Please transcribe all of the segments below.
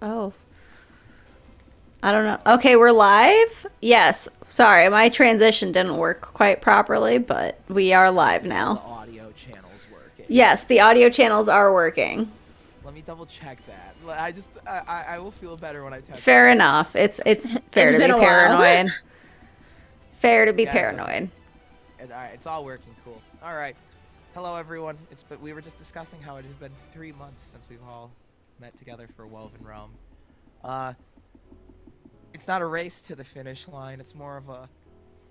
Oh. I don't know. Okay, we're live? Yes. Sorry, my transition didn't work quite properly, but we are live Is all the now. audio channels working? Yes, the audio channels are working. Let me double check that. I will feel better when I test Fair this. enough. It's fair It's to been be a while. paranoid. Fair to be Yeah, it's okay. paranoid. All right, it's all working. Cool. All right. Hello, everyone. We were just discussing how it has been 3 months since we've all met together for WovenRealm. Uh, it's not a race to the finish line. It's more of a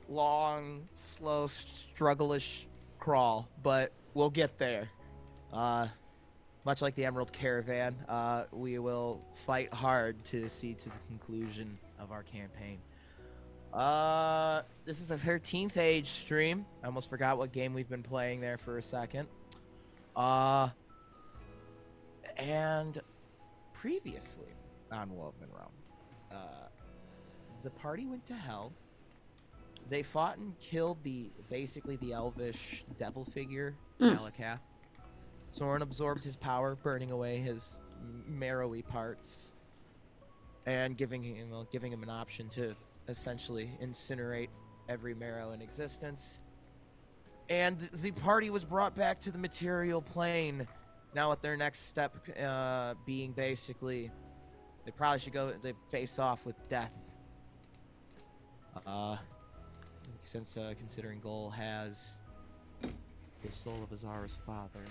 long, slow, struggle-ish crawl, but we'll get there. Uh, Much like the Emerald Caravan, we will fight hard to see to the conclusion of our campaign. This is a 13th Age stream. I almost forgot what game we've been playing there for a second. And previously on WovenRealm, the party went to hell. They fought and killed basically the elvish devil figure, Malakath. Soren absorbed his power, burning away his marrowy parts, and giving him an option to essentially incinerate every marrow in existence. And the party was brought back to the material plane. Now, at their next step, being basically, they probably should they face off with death. Since considering Goal has the soul of Azara's father.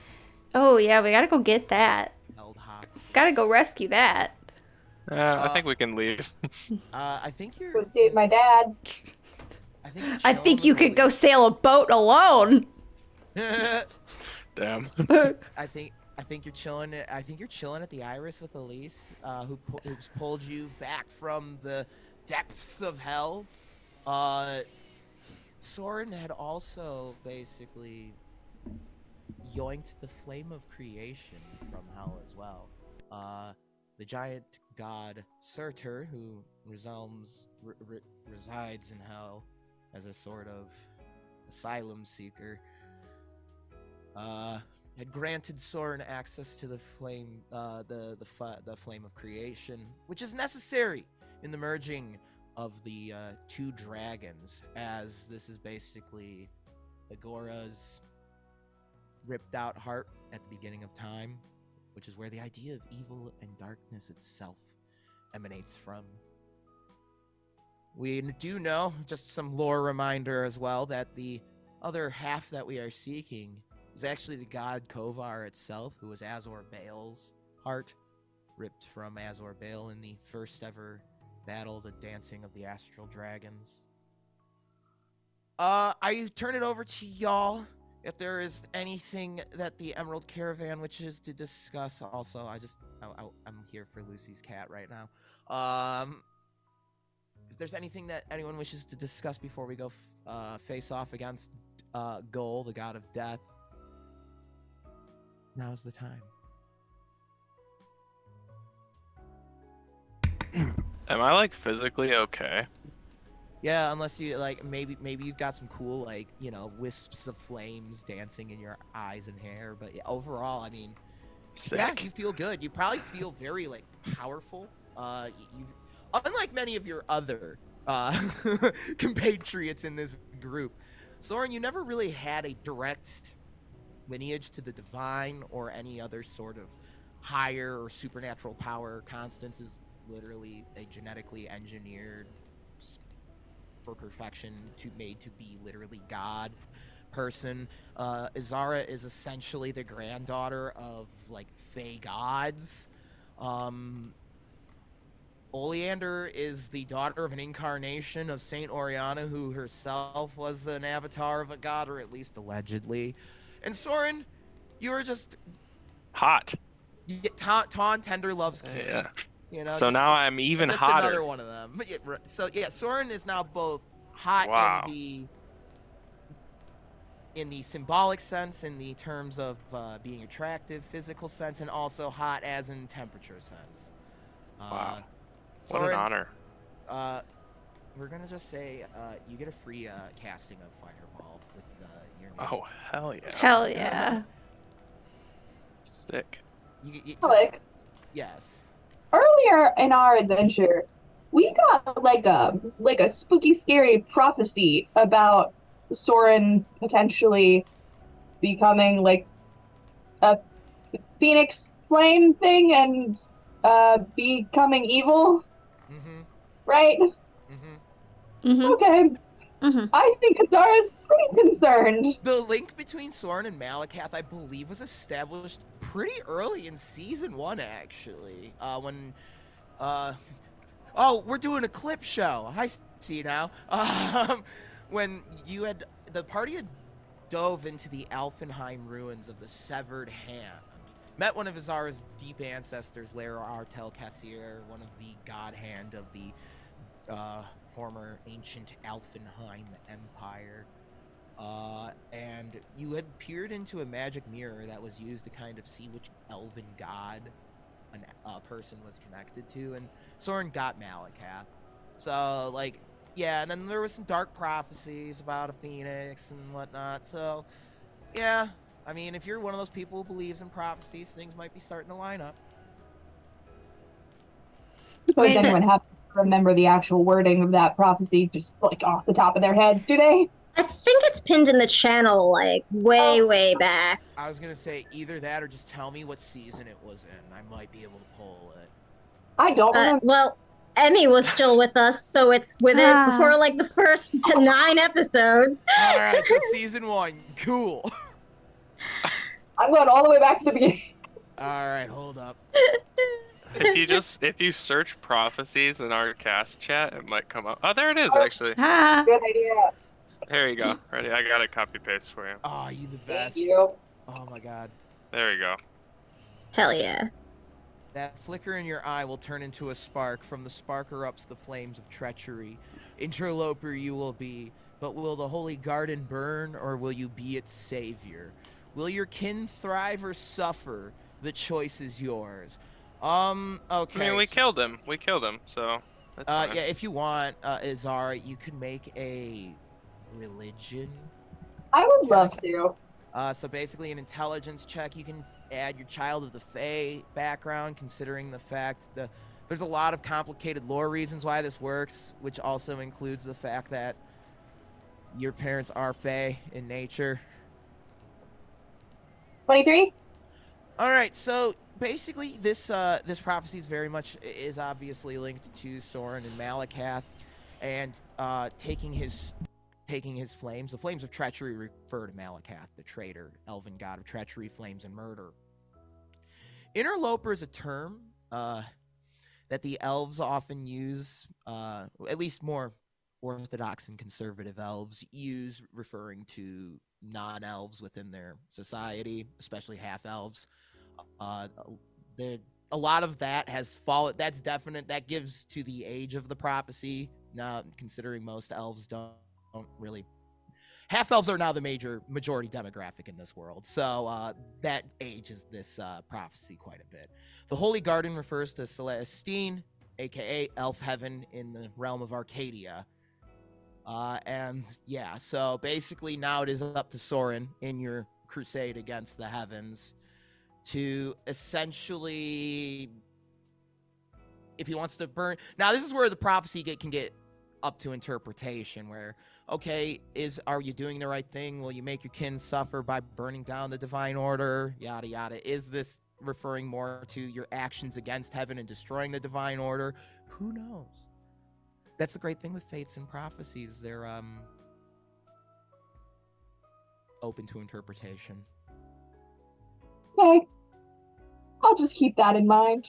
Oh yeah, we gotta go get that. Held hostage. Gotta go rescue that. I think we can leave. I think you're. Go see my dad. I think you're I think you could go sail a boat alone. Damn. I think you're chilling. I think you're chilling at the Iris with Elise, who's pulled you back from the depths of hell. Soren had also basically yoinked the flame of creation from hell as well. The giant god Surtur, who resides in hell as a sort of asylum seeker, had granted Soren access to the flame, the flame of creation, which is necessary in the merging of the two dragons, as this is basically Agora's ripped out heart at the beginning of time, which is where the idea of evil and darkness itself emanates from. We do know, just some lore reminder as well, that the other half that we are seeking is actually the god Kovar itself, who was Azor Bale's heart, ripped from Azor Bale in the first ever battle, the Dancing of the Astral Dragons. I turn it over to y'all if there is anything that the Emerald Caravan wishes to discuss. Also, I'm here for Lucy's cat right now. If there's anything that anyone wishes to discuss before we go face off against Goal, the god of death, now's the time. Am I like physically okay? Yeah, unless you like maybe you've got some cool wisps of flames dancing in your eyes and hair, but yeah, overall, I mean, Sick. yeah, you feel good. You probably feel very powerful. You unlike many of your other compatriots in this group, Soren, you never really had a direct lineage to the divine or any other sort of higher or supernatural power. Constance is literally a genetically engineered for perfection made to be literally God person. Azara is essentially the granddaughter of Fey gods. Oleander is the daughter of an incarnation of Saint Oriana, who herself was an avatar of a god, or at least allegedly. And Soren, you are just hot. Taun Tender loves King. Yeah. You know, so now I'm even just hotter. Another one of them. So yeah, Soren is now both hot Wow. in the symbolic sense, in the terms of being attractive, physical sense, and also hot as in temperature sense. Wow. Soren, what an honor. We're gonna just say you get a free casting of Fireball with your name. Oh, hell yeah. Hell yeah. Sick. You just, Alex, yes. are earlier in our adventure, we got like a spooky, scary prophecy about Soren potentially becoming like a phoenix flame thing and becoming evil, Mm-hmm. right? Mm-hmm. Mm-hmm. Okay. Mm-hmm. I think Azara's pretty concerned. The link between Soren and Malakath, I believe, was established pretty early in season 1, actually. When, oh, we're doing a clip show. I see now. When the party had dove into the Alfenheim ruins of the Severed Hand, met one of Azara's deep ancestors, Lara Artel Cassier, one of the God Hand of the former ancient Alfenheim Empire. And you had peered into a magic mirror that was used to kind of see which elven god a person was connected to, and Soren got Malakath. So, like, yeah, and then there was some dark prophecies about a phoenix and whatnot. So, yeah, I mean, if you're one of those people who believes in prophecies, things might be starting to line up. Suppose anyone happens to remember the actual wording of that prophecy just like off the top of their heads, do they? I think it's pinned in the channel, like way, Oh. way back. I was gonna say either that or just tell me what season it was in. I might be able to pull it. I don't remember. Well, Emmy was still with us, so it's within before like the first to 9 episodes. All right, so season 1, cool. I'm going all the way back to the beginning. All right, hold up. If you search prophecies in our cast chat, it might come up. Oh, there it is actually. Ah. Good idea. There you go. Ready? I got a copy paste for you. Oh, you the best. Thank you. Oh my god. There you go. Hell yeah. That flicker in your eye will turn into a spark. From the spark erupts the flames of treachery. Interloper you will be, but will the holy garden burn, or will you be its savior? Will your kin thrive or suffer? The choice is yours. Okay. I mean, we killed him. We killed him, so that's fine. Yeah, if you want, Azara, you can make a religion. I would check. love to. So basically, an intelligence check. You can add your child of the Fae background, considering the fact that there's a lot of complicated lore reasons why this works, which also includes the fact that your parents are Fae in nature. 23? All right, so basically, this prophecy is obviously linked to Soren and Malakath, and taking his flames. The flames of treachery refer to Malakath, the traitor, elven god of treachery, flames, and murder. Interloper is a term that the elves often use, at least more orthodox and conservative elves use, referring to non-elves within their society, especially half-elves. A lot of that has fallen. That's definite. That gives to the age of the prophecy. Now, considering most elves don't really. Half elves are now the majority demographic in this world, so that ages this prophecy quite a bit. The Holy Garden refers to Celestine, aka Elf Heaven in the realm of Arcadia. And yeah, so basically now it is up to Soren in your crusade against the heavens to essentially, if he wants to burn. Now this is where the prophecy can get up to interpretation, where, okay, are you doing the right thing? Will you make your kin suffer by burning down the divine order? Yada yada. Is this referring more to your actions against heaven and destroying the divine order? Who knows? That's the great thing with fates and prophecies. They're open to interpretation. Okay. I'll just keep that in mind.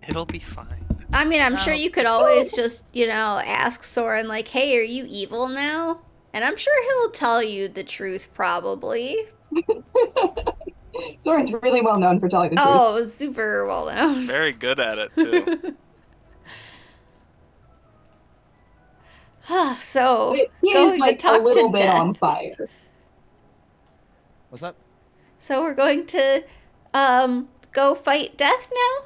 It'll be fine. I mean, I'm sure you could always just, ask Soren, like, hey, are you evil now? And I'm sure he'll tell you the truth, probably. Soren's really well known for telling the truth. Oh, super well known. Very good at it, too. So, he going is like to talk a little to bit Death. on fire. What's up? So we're going to go fight Death now?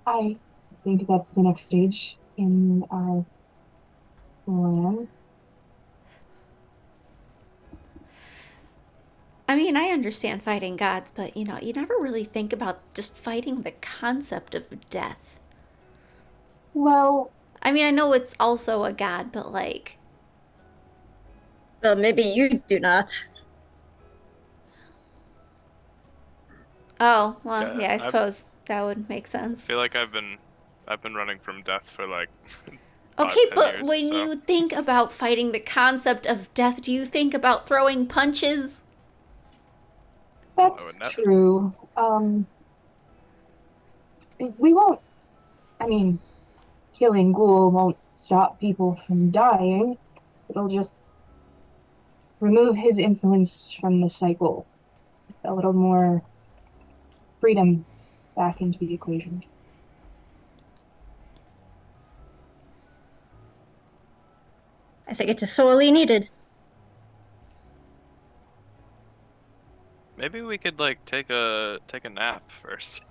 I think that's the next stage in our plan. I mean, I understand fighting gods, but you never really think about just fighting the concept of death. Well, I mean, I know it's also a god, but like, Well, maybe you do not. oh, well, Yeah, yeah, I I suppose that would make sense. feel like I've been running from death for like Okay, 5, 10 but years. when So you think about fighting the concept of death, do you think about throwing punches? I that's would never. true. We won't. I mean, killing Ghoul won't stop people from dying. It'll just remove his influence from the cycle. A little more freedom back into the equation. I think it is sorely needed. Maybe we could like take a nap first.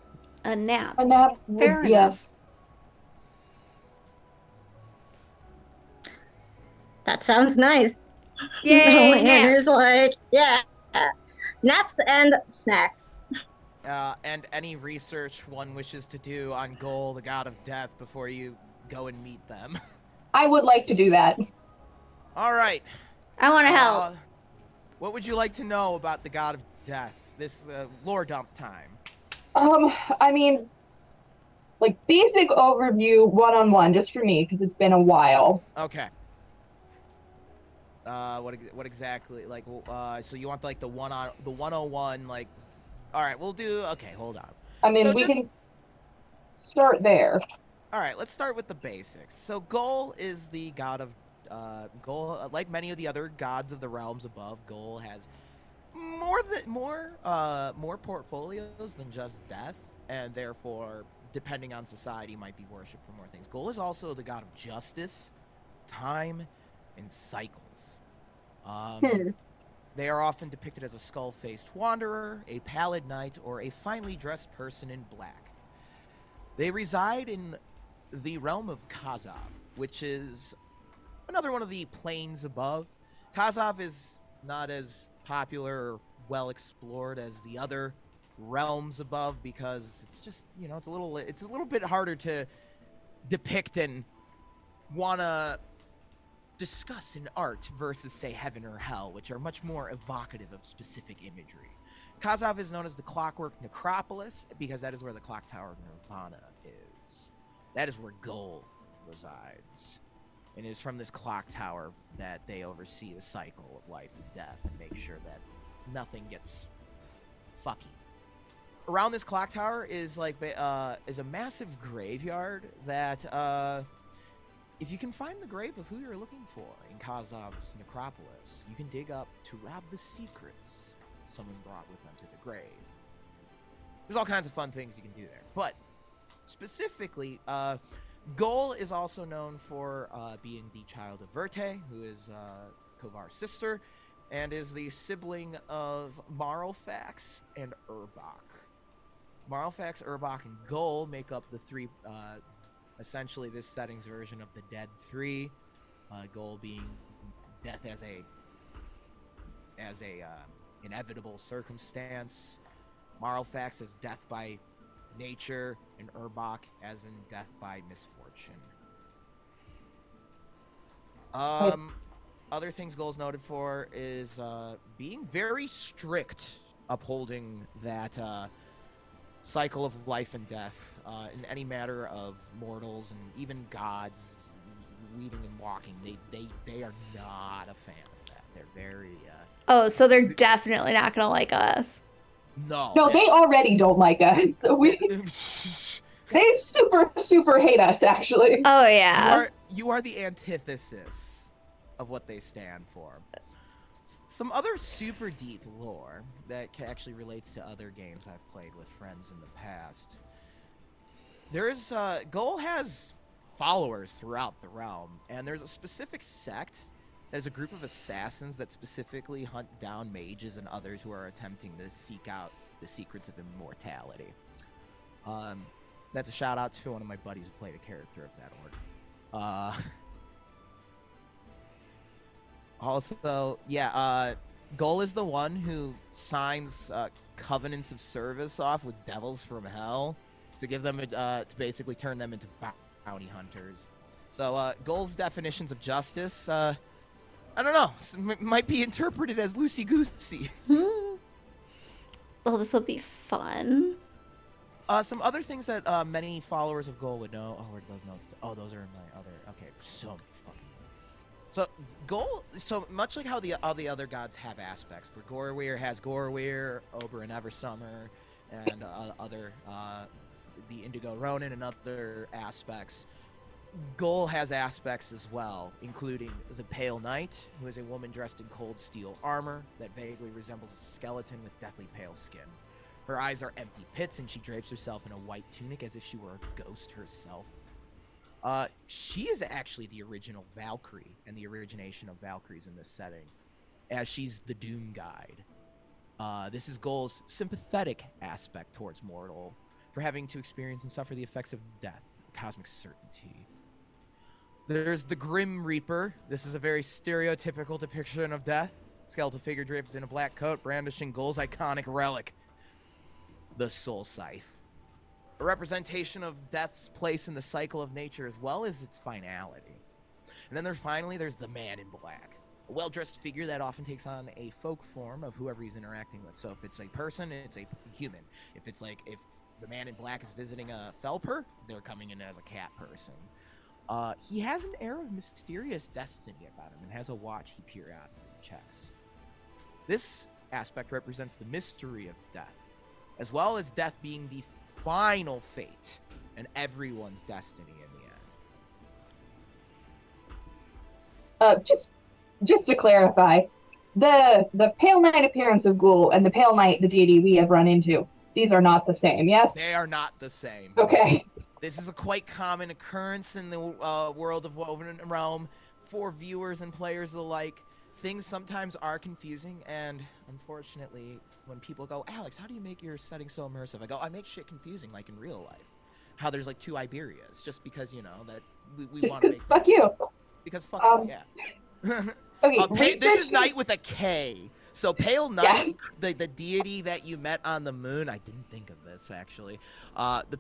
A nap. A nap would, Fair enough. yes. That sounds nice. Yay, Leander's naps. like, yeah, naps and snacks. And any research one wishes to do on Goal, the god of death, before you go and meet them. I would like to do that. All right. I want to help. What would you like to know about the god of death? This lore dump time. I mean, like basic overview one-on-one, just for me, because it's been a while. Okay. What exactly? Like, so you want like the 101? Like, all right, we'll do. Okay, hold on. I mean, So we just- can start there. All right, let's start with the basics. So Gol is the god of Gol. Like many of the other gods of the realms above, Gol has more portfolios than just death, and therefore, depending on society, might be worshipped for more things. Gol is also the god of justice, time, and cycles. They are often depicted as a skull-faced wanderer, a pallid knight, or a finely dressed person in black. They reside in the realm of Kazov, which is another one of the planes above. Kazov is not as popular or well explored as the other realms above because it's just, it's a little bit harder to depict and wanna discuss in art versus, say, heaven or hell, which are much more evocative of specific imagery. Kazov is known as the Clockwork Necropolis because that is where the Clocktower of Nirvana is. That is where Gol resides. And it is from this clock tower that they oversee the cycle of life and death and make sure that nothing gets fucky. Around this clock tower is is a massive graveyard that if you can find the grave of who you're looking for in Kazov's necropolis, you can dig up to rob the secrets someone brought with them to the grave. There's all kinds of fun things you can do there. But specifically, Gol is also known for being the child of Verte, who is Kovar's sister, and is the sibling of Marlfax and Urbach. Marlfax, Urbach, and Gol make up the three, essentially this setting's version of the Dead Three. Gol being death as a inevitable circumstance. Marlfax as death by nature, and Urbach as in death by misfortune. Other things Gol's noted for is being very strict upholding that cycle of life and death in any matter of mortals and even gods leading and walking. They are not a fan of that. They're very Oh, so they're definitely not gonna like us. no, they already don't like us. They super hate us, actually. Oh yeah. You are the antithesis of what they stand for. Some other super deep lore that actually relates to other games I've played with friends in the past. There's Gol has followers throughout the realm, and there's a specific sect that is a group of assassins that specifically hunt down mages and others who are attempting to seek out the secrets of immortality. That's a shout out to one of my buddies who played a character of that order. Also, Gol is the one who signs covenants of service off with devils from hell to give them to basically turn them into bounty hunters. So Gol's definitions of justice, I don't know, might be interpreted as loosey goosey. Well, this will be fun. Some other things that many followers of Gol would know. Oh, where are those notes? Oh, those are in my other. Okay, so many fucking notes. So Gol, so much like how all the other gods have aspects, where Gorweir has Gorweir, Oberyn Eversummer, and the Indigo Ronin and other aspects. Gol has aspects as well, including the Pale Knight, who is a woman dressed in cold steel armor that vaguely resembles a skeleton with deathly pale skin. Her eyes are empty pits, and she drapes herself in a white tunic as if she were a ghost herself. She is actually the original Valkyrie and the origination of Valkyries in this setting, as she's the Doom Guide. This is Gol's sympathetic aspect towards mortal, for having to experience and suffer the effects of death, cosmic certainty. There's the Grim Reaper. This is a very stereotypical depiction of death. Skeletal figure draped in a black coat, brandishing Gol's iconic relic, the Soul Scythe. A representation of death's place in the cycle of nature as well as its finality. And then there's the Man in Black. A well-dressed figure that often takes on a folk form of whoever he's interacting with. So if it's a person, it's a human. If the Man in Black is visiting a Felper, they're coming in as a cat person. He has an air of mysterious destiny about him and has a watch he periodically checks. This aspect represents the mystery of death, as well as death being the final fate and everyone's destiny in the end. Just to clarify, the Pale Knight appearance of Ghoul and the Pale Knight, the deity we have run into, these are not the same, yes? They are not the same. Okay. This is a quite common occurrence in the world of WovenRealm for viewers and players alike. Things sometimes are confusing, and unfortunately, when people go, Alex, how do you make your setting so immersive? I go, I make shit confusing like in real life. How there's like 2 Iberias, just because, that we want to make fuck you. Because fuck you, yeah. Okay, this is Knight with a K. So Pale Knight, the deity that you met on the moon, I didn't think of this actually. The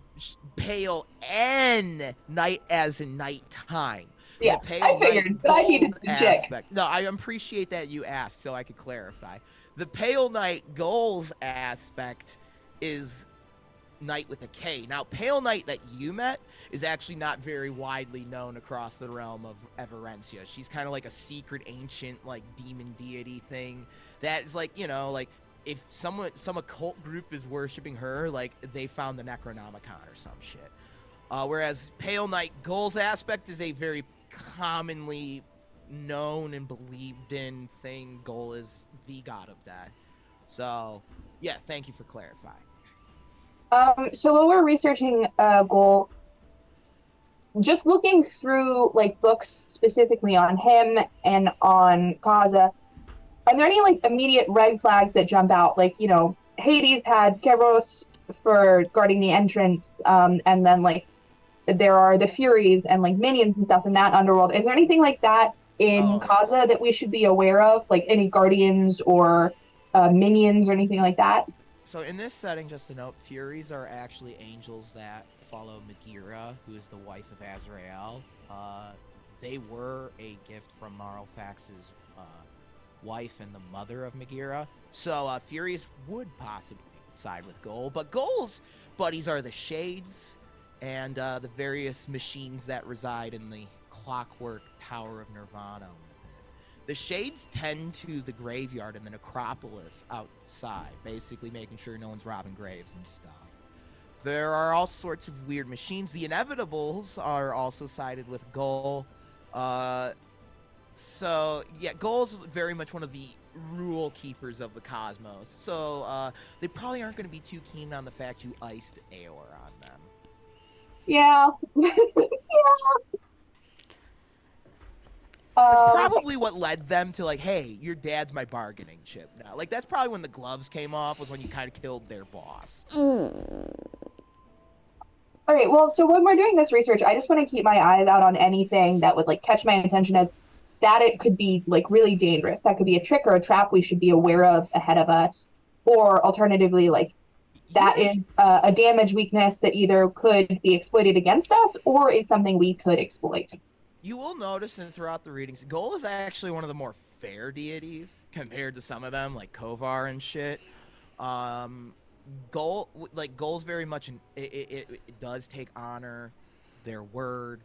Pale N Night as in nighttime. Yeah, the Pale I figured, but I needed to aspect. No, I appreciate that you asked so I could clarify. The Pale Knight Goals aspect is Knight with a K. Now, Pale Knight that you met is actually not very widely known across the realm of Everencia. She's kind of like a secret ancient like demon deity thing that is like, if some occult group is worshiping her, like they found the Necronomicon or some shit. Whereas Pale Knight Goals aspect is a very commonly known and believed in thing. Gol is the god of death. So, yeah, thank you for clarifying. So when we're researching Gol, just looking through like books specifically on him and on Kaza, are there any like immediate red flags that jump out? Like, Hades had Keros for guarding the entrance, and then like there are the Furies and like minions and stuff in that underworld. Is there anything like that in Kaza that we should be aware of? Like any guardians or minions or anything like that? So in this setting, just to note, Furies are actually angels that follow Megira, who is the wife of Azrael. They were a gift from Marlfax's wife and the mother of Megira. So Furies would possibly side with Gol, but Gol's buddies are the Shades and the various machines that reside in the Clockwork Tower of Nirvana. The Shades tend to the graveyard and the necropolis outside, basically making sure no one's robbing graves and stuff. There are all sorts of weird machines. The Inevitables are also sided with Gol. So, yeah, Gol's very much one of the rule keepers of the cosmos. So, they probably aren't going to be too keen on the fact you iced Aor on them. Yeah. Yeah. That's probably what led them to like, hey, your dad's my bargaining chip now. Like, that's probably when the gloves came off, was when you kind of killed their boss. Okay, well, so when we're doing this research, I just want to keep my eyes out on anything that would like catch my attention as that it could be like really dangerous. That could be a trick or a trap we should be aware of ahead of us. Or alternatively, like that You is a damage weakness that either could be exploited against us or is something we could exploit. You will notice and throughout the readings, Gol is actually one of the more fair deities compared to some of them, like Kovar and shit. Gol's very much it does take honor, their word,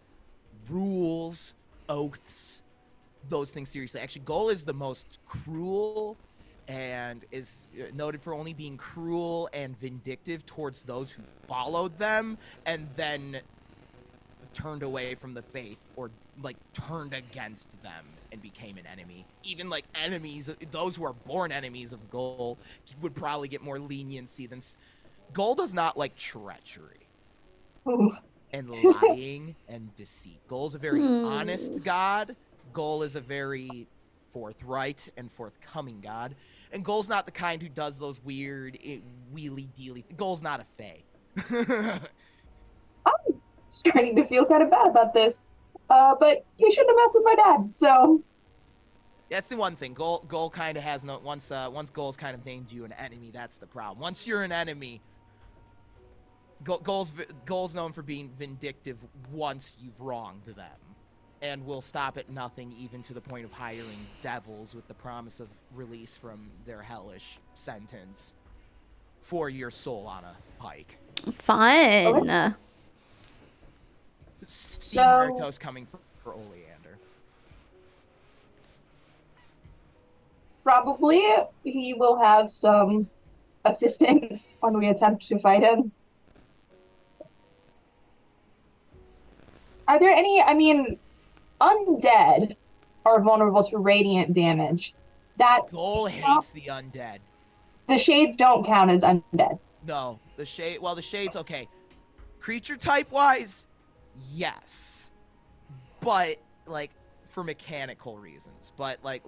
rules, oaths, those things seriously. Actually, Gol is the most cruel and is noted for only being cruel and vindictive towards those who followed them and then turned away from the faith or like turned against them and became an enemy. Even like enemies, those who are born enemies of Gol would probably get more leniency than Gol does not like treachery Ooh. and lying and deceit. Gol's a very honest god. Gol is a very forthright and forthcoming god. And Gol's not the kind who does those weird wheelie-dealy. Gol's not a fae. I'm starting to feel kind of bad about this. But you shouldn't have messed with my dad, so. That's the one thing. Gol kind of has no once Gol's kind of named you an enemy. That's the problem. Once you're an enemy, Gol's known for being vindictive once you've wronged them, and will stop at nothing, even to the point of hiring devils with the promise of release from their hellish sentence for your soul on a pike. Fun. Okay. See So- Muertos coming for Oleander. Probably he will have some assistance when we attempt to fight him. Are there any, I mean, undead are vulnerable to radiant damage. That Gol hates the undead. the shades don't count as undead. No, the shades, okay. Creature type wise, yes. But like for mechanical reasons. But like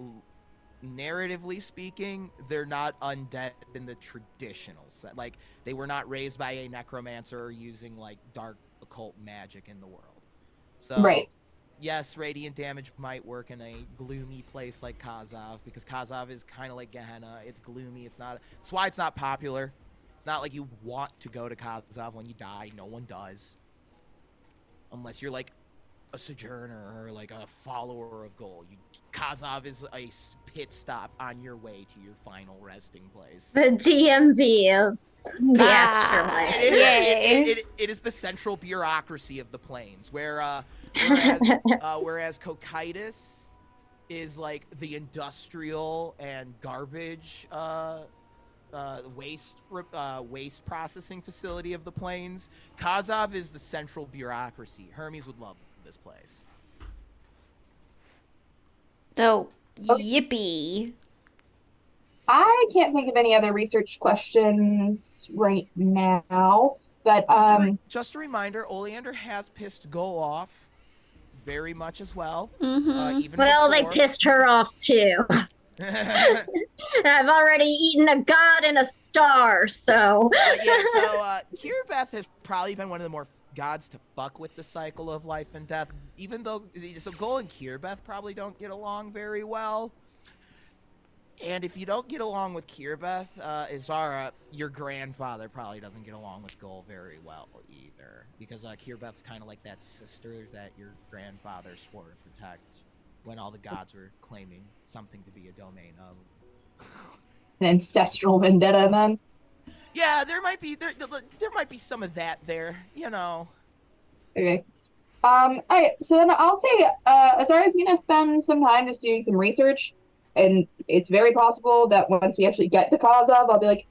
narratively speaking, they're not undead in the traditional set. Like they were not raised by a necromancer or using like dark occult magic in the world. So Right. yes, radiant damage might work in a gloomy place like Kazov, because Kazov is kind of like Gehenna. It's gloomy. It's not. That's why it's not popular. It's not like you want to go to Kazov when you die. No one does, unless you're like a sojourner or like a follower of Gol. Kazov is a pit stop on your way to your final resting place. The DMV of the afterlife. It is the central bureaucracy of the plains, whereas Cocytus is like the industrial and garbage waste processing facility of the plains. Kazov is the central bureaucracy. Hermes would love this place. Oh, yippee. I can't think of any other research questions right now, but Just a reminder, Oleander has pissed Gol off very much as well. Mm-hmm. Even Well, they before. pissed her off too. I've already eaten a god and a star, so. Kiribeth has probably been one of the more gods to fuck with the cycle of life and death. Even though, so Gol and Kiribeth probably don't get along very well. And if you don't get along with Kiribeth, Izara, your grandfather probably doesn't get along with Gol very well either. Because Kiribeth's kind of like that sister that your grandfather swore to protect when all the gods were claiming something to be a domain of. an ancestral vendetta then. Yeah, there might be some of that there, you know. Okay. Alright, so then I'll say, Azara's gonna spend some time just doing some research, and it's very possible that once we actually get to Kazov, I'll be like,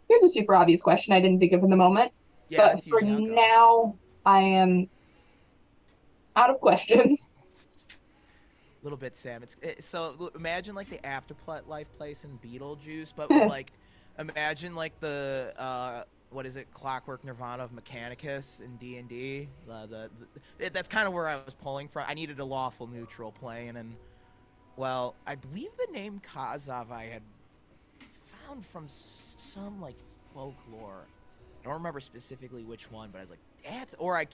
here's a super obvious question I didn't think of in the moment. Yeah, But that's for usually how it goes. now, I am out of questions. Little bit, Sam. So imagine like the afterlife place in Beetlejuice, but with, like, imagine like the what is it, Clockwork Nirvana of Mechanicus in D&D. That's kind of where I was pulling from. I needed a lawful neutral plane, and well, I believe the name Kazov I had found from some like folklore. I don't remember specifically which one, but I was like, that's, or I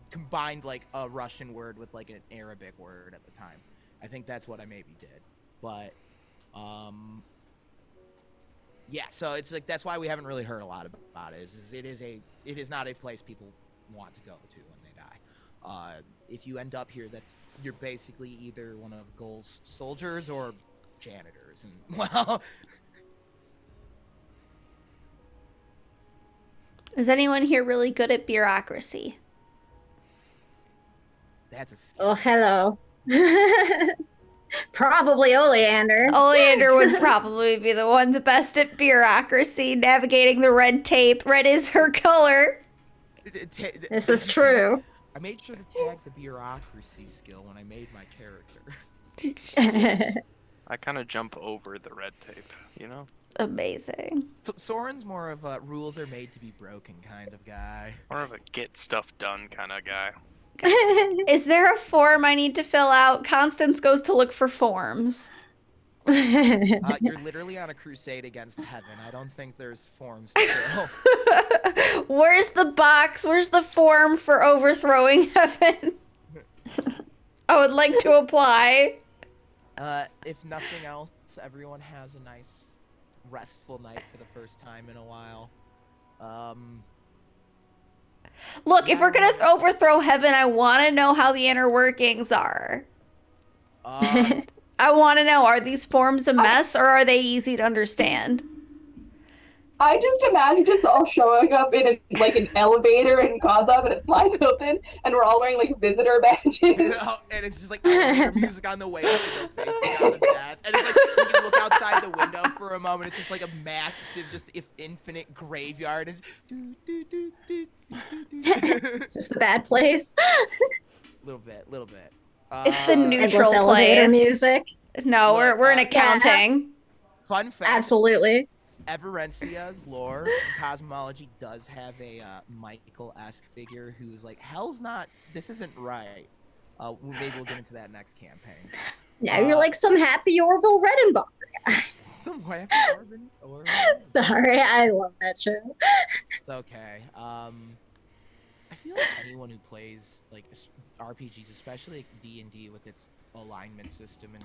combined like a Russian word with like an Arabic word at the time. I think that's what I maybe did. But, yeah, so it's like that's why we haven't really heard a lot about it. It is not a place people want to go to when they die. If you end up here, you're basically either one of Goal's soldiers or janitors, and well, Is anyone here really good at bureaucracy? that's a skill. Oh, hello. Probably Oleander. Oleander would probably be the best at bureaucracy, navigating the red tape. Red is her color. This is true. I made sure to tag the bureaucracy skill when I made my character. I kind of jump over the red tape, you know? Amazing. So Soren's more of a rules are made to be broken kind of guy. More of a get stuff done kind of guy. Is there a form I need to fill out? Constance goes to look for forms. You're literally on a crusade against heaven. I don't think there's forms to fill. Where's the box? Where's the form for overthrowing heaven? I would like to apply. If nothing else, everyone has a nice restful night for the first time in a while. Look, if we're gonna overthrow heaven, I want to know how the inner workings are. I want to know, are these forms a mess or are they easy to understand? I just imagine just all showing up in an elevator in Kazab and it's wide open and we're all wearing like visitor badges. And it's just like elevator music on the way up and they're facing out of death. And it's like you can look outside the window for a moment. It's just like a massive, infinite graveyard. It's Is this the bad place? little bit. It's the neutral Endless elevator place. music. No, Look, we're in accounting. Fun fact. Absolutely. Everencia's lore and cosmology does have a Michael-esque figure who's like, hell's not, this isn't right. Maybe we'll get into that next campaign. Now you're like some happy Orville Redenbacher guy. Some way or Sorry, I love that show. it's okay. I feel like anyone who plays like RPGs, especially like D&D with its alignment system and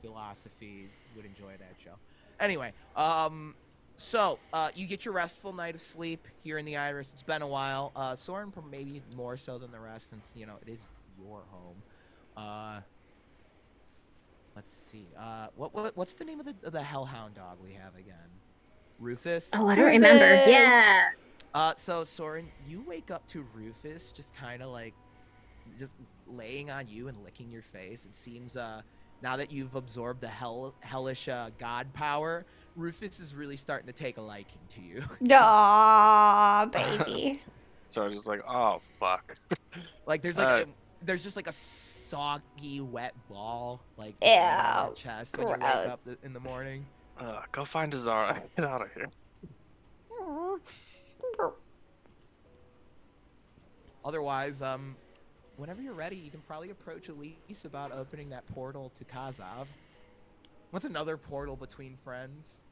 philosophy, would enjoy that show. Anyway, so you get your restful night of sleep here in the Iris. It's been a while. Soren maybe more so than the rest, since it is your home. Let's see. What's the name of the hellhound dog we have again? Rufus. Oh, I don't remember. Rufus. Yeah. So Soren, you wake up to Rufus just kind of like just laying on you and licking your face. It seems now that you've absorbed the hellish god power, Rufus is really starting to take a liking to you. Aw, baby. So I was just like, oh, fuck. Like there's there's just like a soggy wet ball like Ew, on your chest when you wake gross. up in the morning. Go find Azara. Get out of here. Otherwise, whenever you're ready, you can probably approach Elise about opening that portal to Kazov. What's another portal between friends?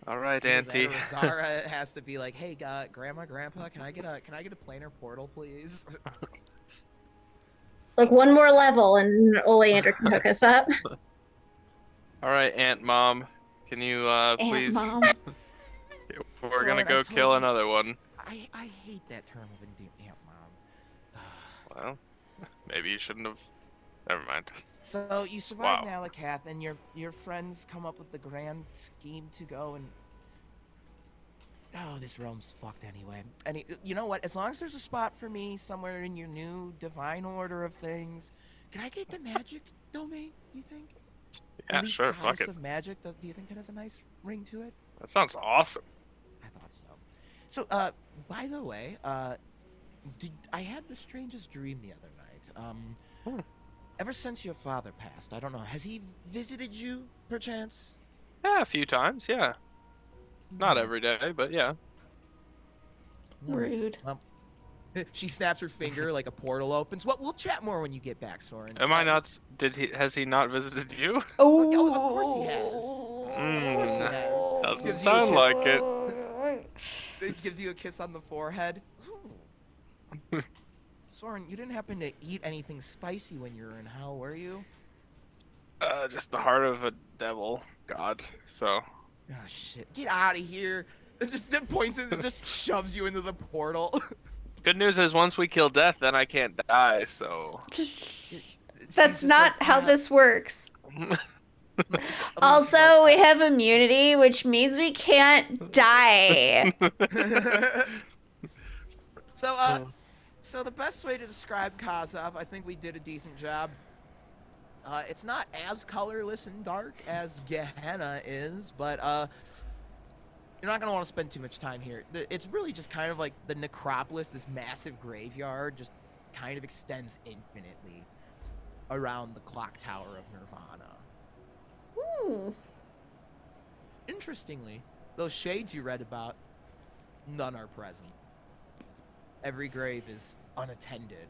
All right, Either Auntie. that or Zara has to be like, "Hey, Grandma, Grandpa, can I get a planar portal, please?" Like one more level and Oleander can hook us up. All right, Aunt Mom. Can you please? Aunt Mom. We're Soren, gonna I go told kill you- another one. I hate that term of endearment, Aunt Mom. Well, maybe you shouldn't have. Never mind. So you survive Wow. Malakath, and your friends come up with the grand scheme to go and. Oh, this realm's fucked anyway. And you know what? As long as there's a spot for me somewhere in your new divine order of things, can I get the magic domain? You think? Yeah, At least sure. Goddess Fuck it. of Magic. Do you think that has a nice ring to it? That sounds awesome. I thought so. So, by the way, I had the strangest dream the other night. Ever since your father passed, I don't know, has he visited you, perchance? Yeah, a few times. Yeah. Not every day, but yeah. Rude. She snaps her finger like a portal opens. Well, we'll chat more when you get back, Soren. Am I not? Has he not visited you? Oh, of course he has. Of course he has. Doesn't Gives you a sound kiss. like it. It gives you a kiss on the forehead. Soren, you didn't happen to eat anything spicy when you were in hell, were you? Just the heart of a devil god. So Oh shit! Get out of here! It points and it just shoves you into the portal. good news is once we kill death, then I can't die. So That's not how this works. At least Also, we have immunity, which means we can't die. So the best way to describe Kazov, I think we did a decent job. It's not as colorless and dark as Gehenna is, but you're not gonna want to spend too much time here. It's really just kind of like the necropolis, this massive graveyard, just kind of extends infinitely around the Clocktower of Nirvana. Interestingly, those shades you read about, none are present. Every grave is unattended.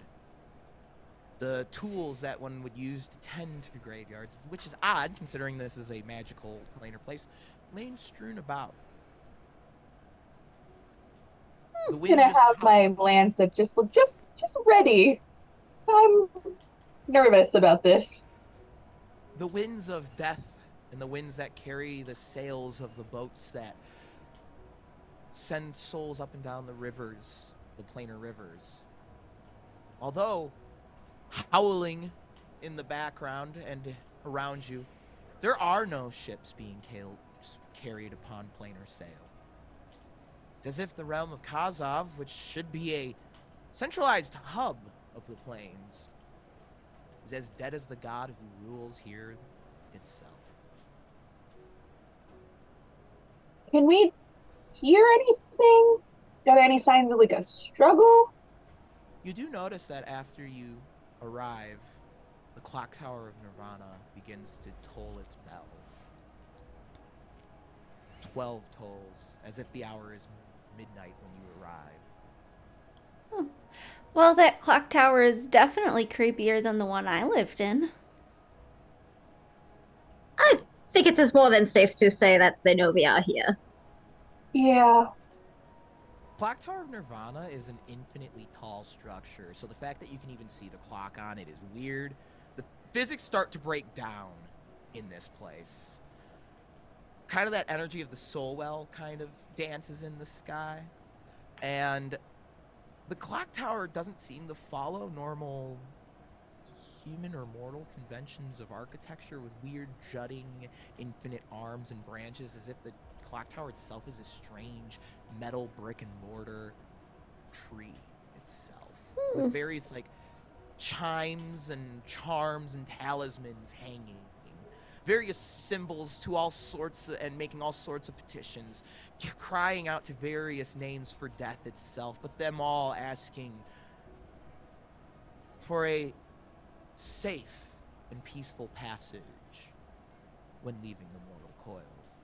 The tools that one would use to tend to graveyards, which is odd considering this is a magical planar place, lay strewn about. The I'm wind gonna just have my lancet just ready. I'm nervous about this. the winds of death and the winds that carry the sails of the boats that send souls up and down the rivers, the planar rivers. Although howling in the background and around you, there are no ships being carried upon planar sail. It's as if the realm of Kazov, which should be a centralized hub of the plains, is as dead as the god who rules here itself. Can we hear anything? Are there any signs of like a struggle? You do notice that after you arrive, the Clocktower of Nirvana begins to toll its bell. 12 tolls, as if the hour is midnight when you arrive. Well, that clock tower is definitely creepier than the one I lived in. I think it is more than safe to say that they know we are here. Yeah. Clocktower of Nirvana is an infinitely tall structure, so the fact that you can even see the clock on it is weird. The physics start to break down in this place. Kind of that energy of the soul well kind of dances in the sky. And the clock tower doesn't seem to follow normal human or mortal conventions of architecture with weird jutting infinite arms and branches, as if the clock tower itself is a strange metal brick and mortar tree itself with various like chimes and charms and talismans hanging, various symbols to all sorts and making all sorts of petitions, crying out to various names for death itself, but them all asking for a safe and peaceful passage when leaving the mortal coils.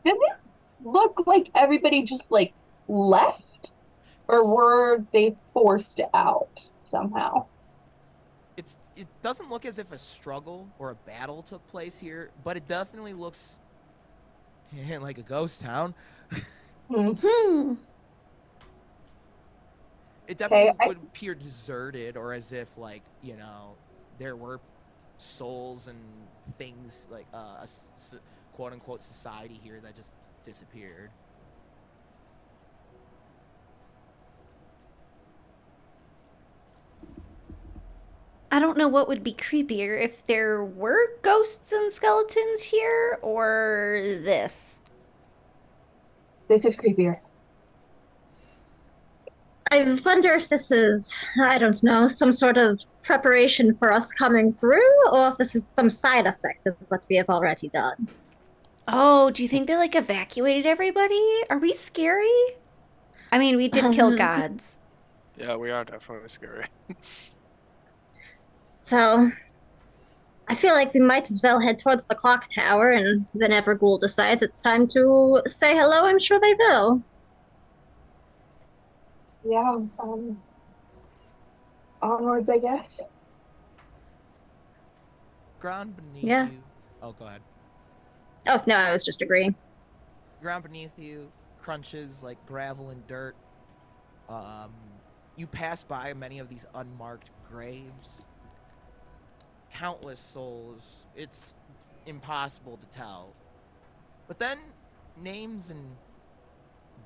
Does it look like everybody just like left? Or were they forced out somehow? It doesn't look as if a struggle or a battle took place here, but it definitely looks like a ghost town. It definitely would appear deserted, or as if, like, you know, there were souls and things like a quote-unquote society here that just disappeared. I don't know what would be creepier, if there were ghosts and skeletons here, or this. This is creepier. I wonder if this is, I don't know, some sort of preparation for us coming through, or if this is some side effect of what we have already done. Oh, do you think they, like, evacuated everybody? Are we scary? I mean, we did kill gods. yeah, we are definitely scary. Well, I feel like we might as well head towards the clock tower, and whenever Ghoul decides it's time to say hello, I'm sure they will. Yeah, onwards, I guess. Ground beneath you. Oh, go ahead. Oh, no, I was just agreeing. Ground beneath you crunches like gravel and dirt. Um, you pass by many of these unmarked graves. Countless souls. It's impossible to tell. But then names and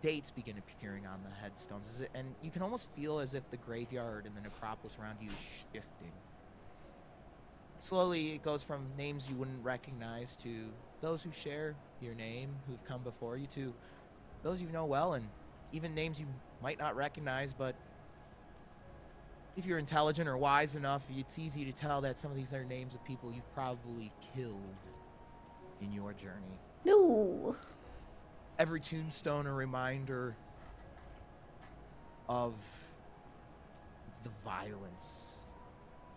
dates begin appearing on the headstones, and you can almost feel as if the graveyard and the necropolis around you is shifting. Slowly, it goes from names you wouldn't recognize to those who share your name, who've come before you, to those you know well, and even names you might not recognize, but if you're intelligent or wise enough, it's easy to tell that some of these are names of people you've probably killed in your journey. No. Every tombstone a reminder of the violence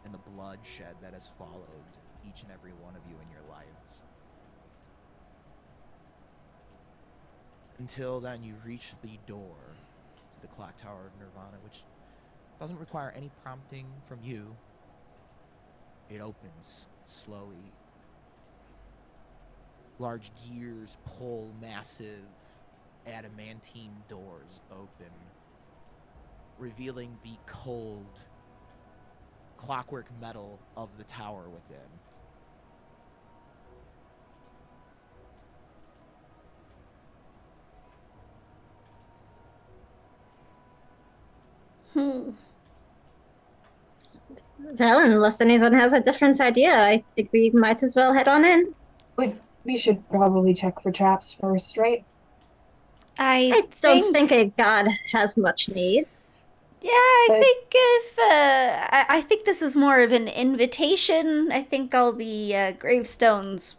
and the bloodshed that has followed each and every one of you in your lives. Until then, you reach the door to the Clocktower of Nirvana, which doesn't require any prompting from you. It opens slowly. Large gears pull massive adamantine doors open, revealing the cold clockwork metal of the tower within. Well, unless anyone has a different idea, I think we might as well head on in. We should probably check for traps first, right? I don't think a god has much need. Yeah, I But- think if I think this is more of an invitation. I think all the gravestones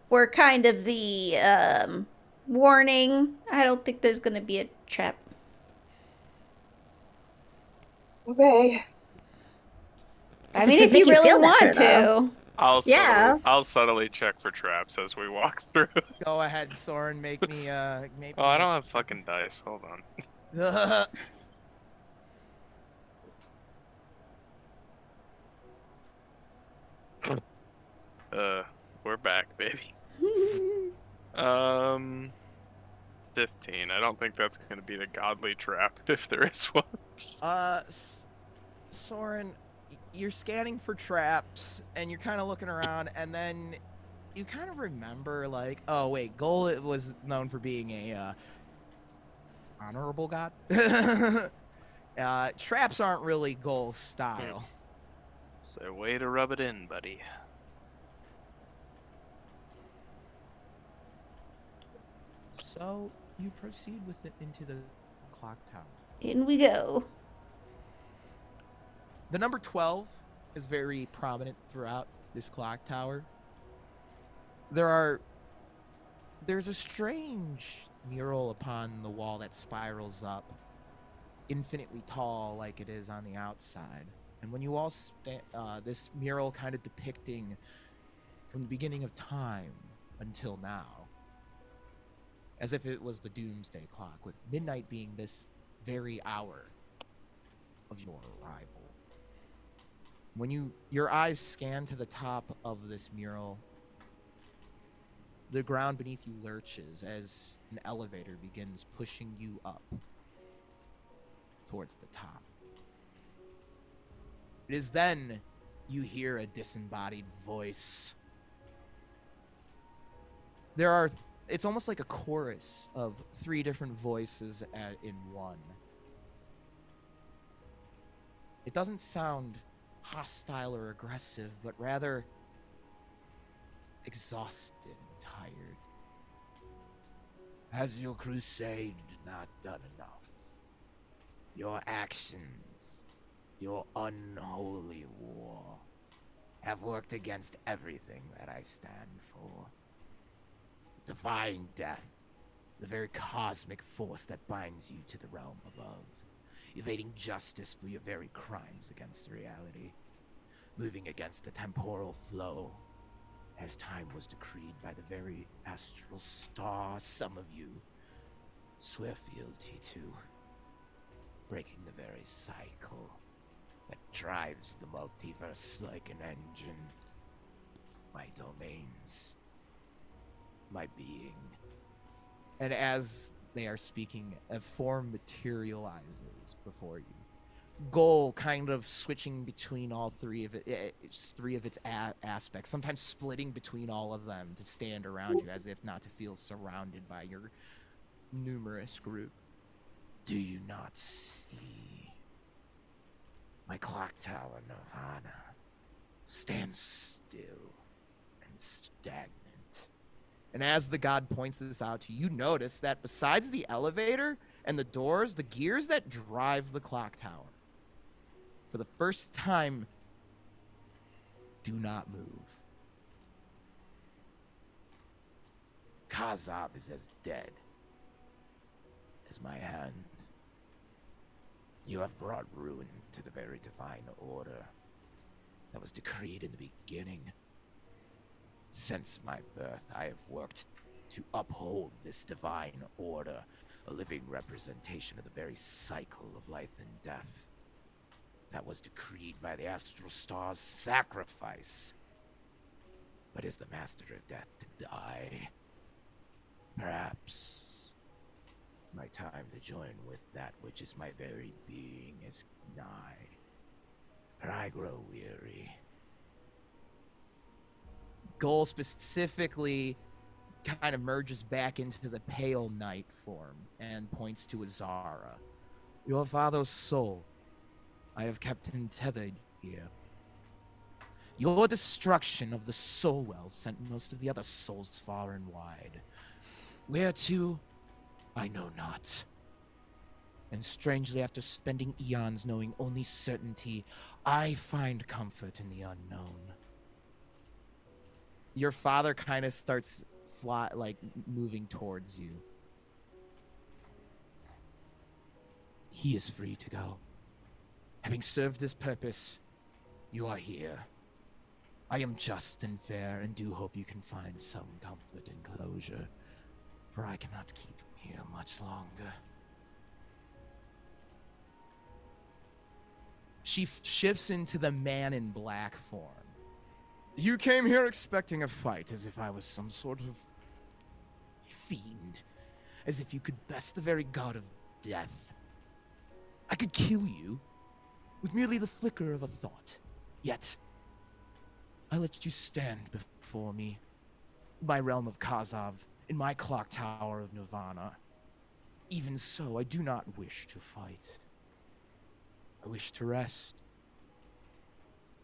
were kind of the warning. I don't think there's gonna be a trap. Okay. I If mean, it if would you make you really feel want better, though. to. Yeah. I'll subtly check for traps as we walk through. Go ahead, Soren, make me make Oh, I don't have fucking dice. Hold on. We're back, baby. 15. I don't think that's gonna be the godly trap if there is one. Soren, you're scanning for traps and you're kind of looking around, and then you kind of remember, like, oh wait, Gol was known for being a honorable god. Traps aren't really Gol style. So way to rub it in, buddy. So you proceed with it into the clock tower. In we go. The number 12 is very prominent throughout this clock tower. There's a strange mural upon the wall that spirals up, infinitely tall like it is on the outside. And when you all this mural kind of depicting from the beginning of time until now, as if it was the doomsday clock, with midnight being this very hour of your arrival. When your eyes scan to the top of this mural, the ground beneath you lurches as an elevator begins pushing you up towards the top. It is then you hear a disembodied voice. It's almost like a chorus of 3 different voices in one. It doesn't sound hostile or aggressive, but rather exhausted and tired. Has your crusade not done enough? Your actions, your unholy war, have worked against everything that I stand for. Defying death, the very cosmic force that binds you to the realm above. Evading justice for your very crimes against reality. Moving against the temporal flow, as time was decreed by the very astral star some of you swear fealty to. Breaking the very cycle that drives the multiverse like an engine. My domains, my being. And as they are speaking, a form materializes before you. Goal kind of switching between all three of its aspects, sometimes splitting between all of them to stand around you as if not to feel surrounded by your numerous group. Do you not see? My Clocktower, Nirvana, stands still and stagnant. And as the god points this out to you, you notice that besides the elevator and the doors, the gears that drive the Clocktower, for the first time, do not move. Kazav is as dead as my hand. You have brought ruin to the very divine order that was decreed in the beginning. Since my birth, I have worked to uphold this divine order, a living representation of the very cycle of life and death that was decreed by the astral star's sacrifice. But is the master of death to die? Perhaps my time to join with that which is my very being is nigh. For I grow weary. Goal specifically kind of merges back into the pale night form and points to Azara. Your father's soul I have kept him tethered here. Your destruction of the soul well sent most of the other souls far and wide. Where to? I know not. And strangely, after spending eons knowing only certainty, I find comfort in the unknown. Your father kind of starts moving towards you. He is free to go. Having served this purpose, you are here. I am just and fair, and do hope you can find some comfort and closure, for I cannot keep him here much longer. She shifts into the man in black form. You came here expecting a fight, as if I was some sort of fiend, as if you could best the very god of death. I could kill you with merely the flicker of a thought. Yet, I let you stand before me, my realm of Kazav, in my Clocktower of Nirvana. Even so, I do not wish to fight. I wish to rest.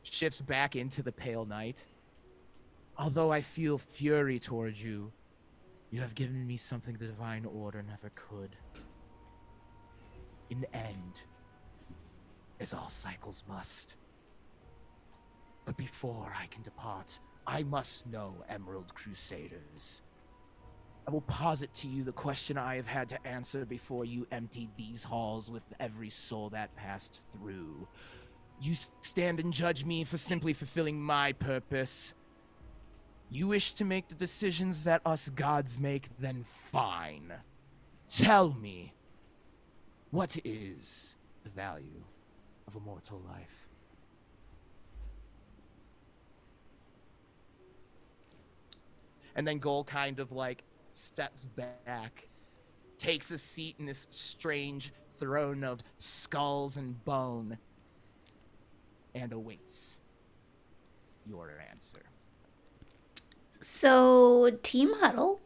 Shifts back into the pale night. Although I feel fury towards you, you have given me something the divine order never could. An end, as all cycles must. But before I can depart, I must know, Emerald Crusaders. I will posit to you the question I have had to answer before you emptied these halls with every soul that passed through. You stand and judge me for simply fulfilling my purpose. You wish to make the decisions that us gods make, then fine. Tell me, what is the value of a mortal life? And then Goal kind of steps back, takes a seat in this strange throne of skulls and bone, and awaits your answer. So, team huddle.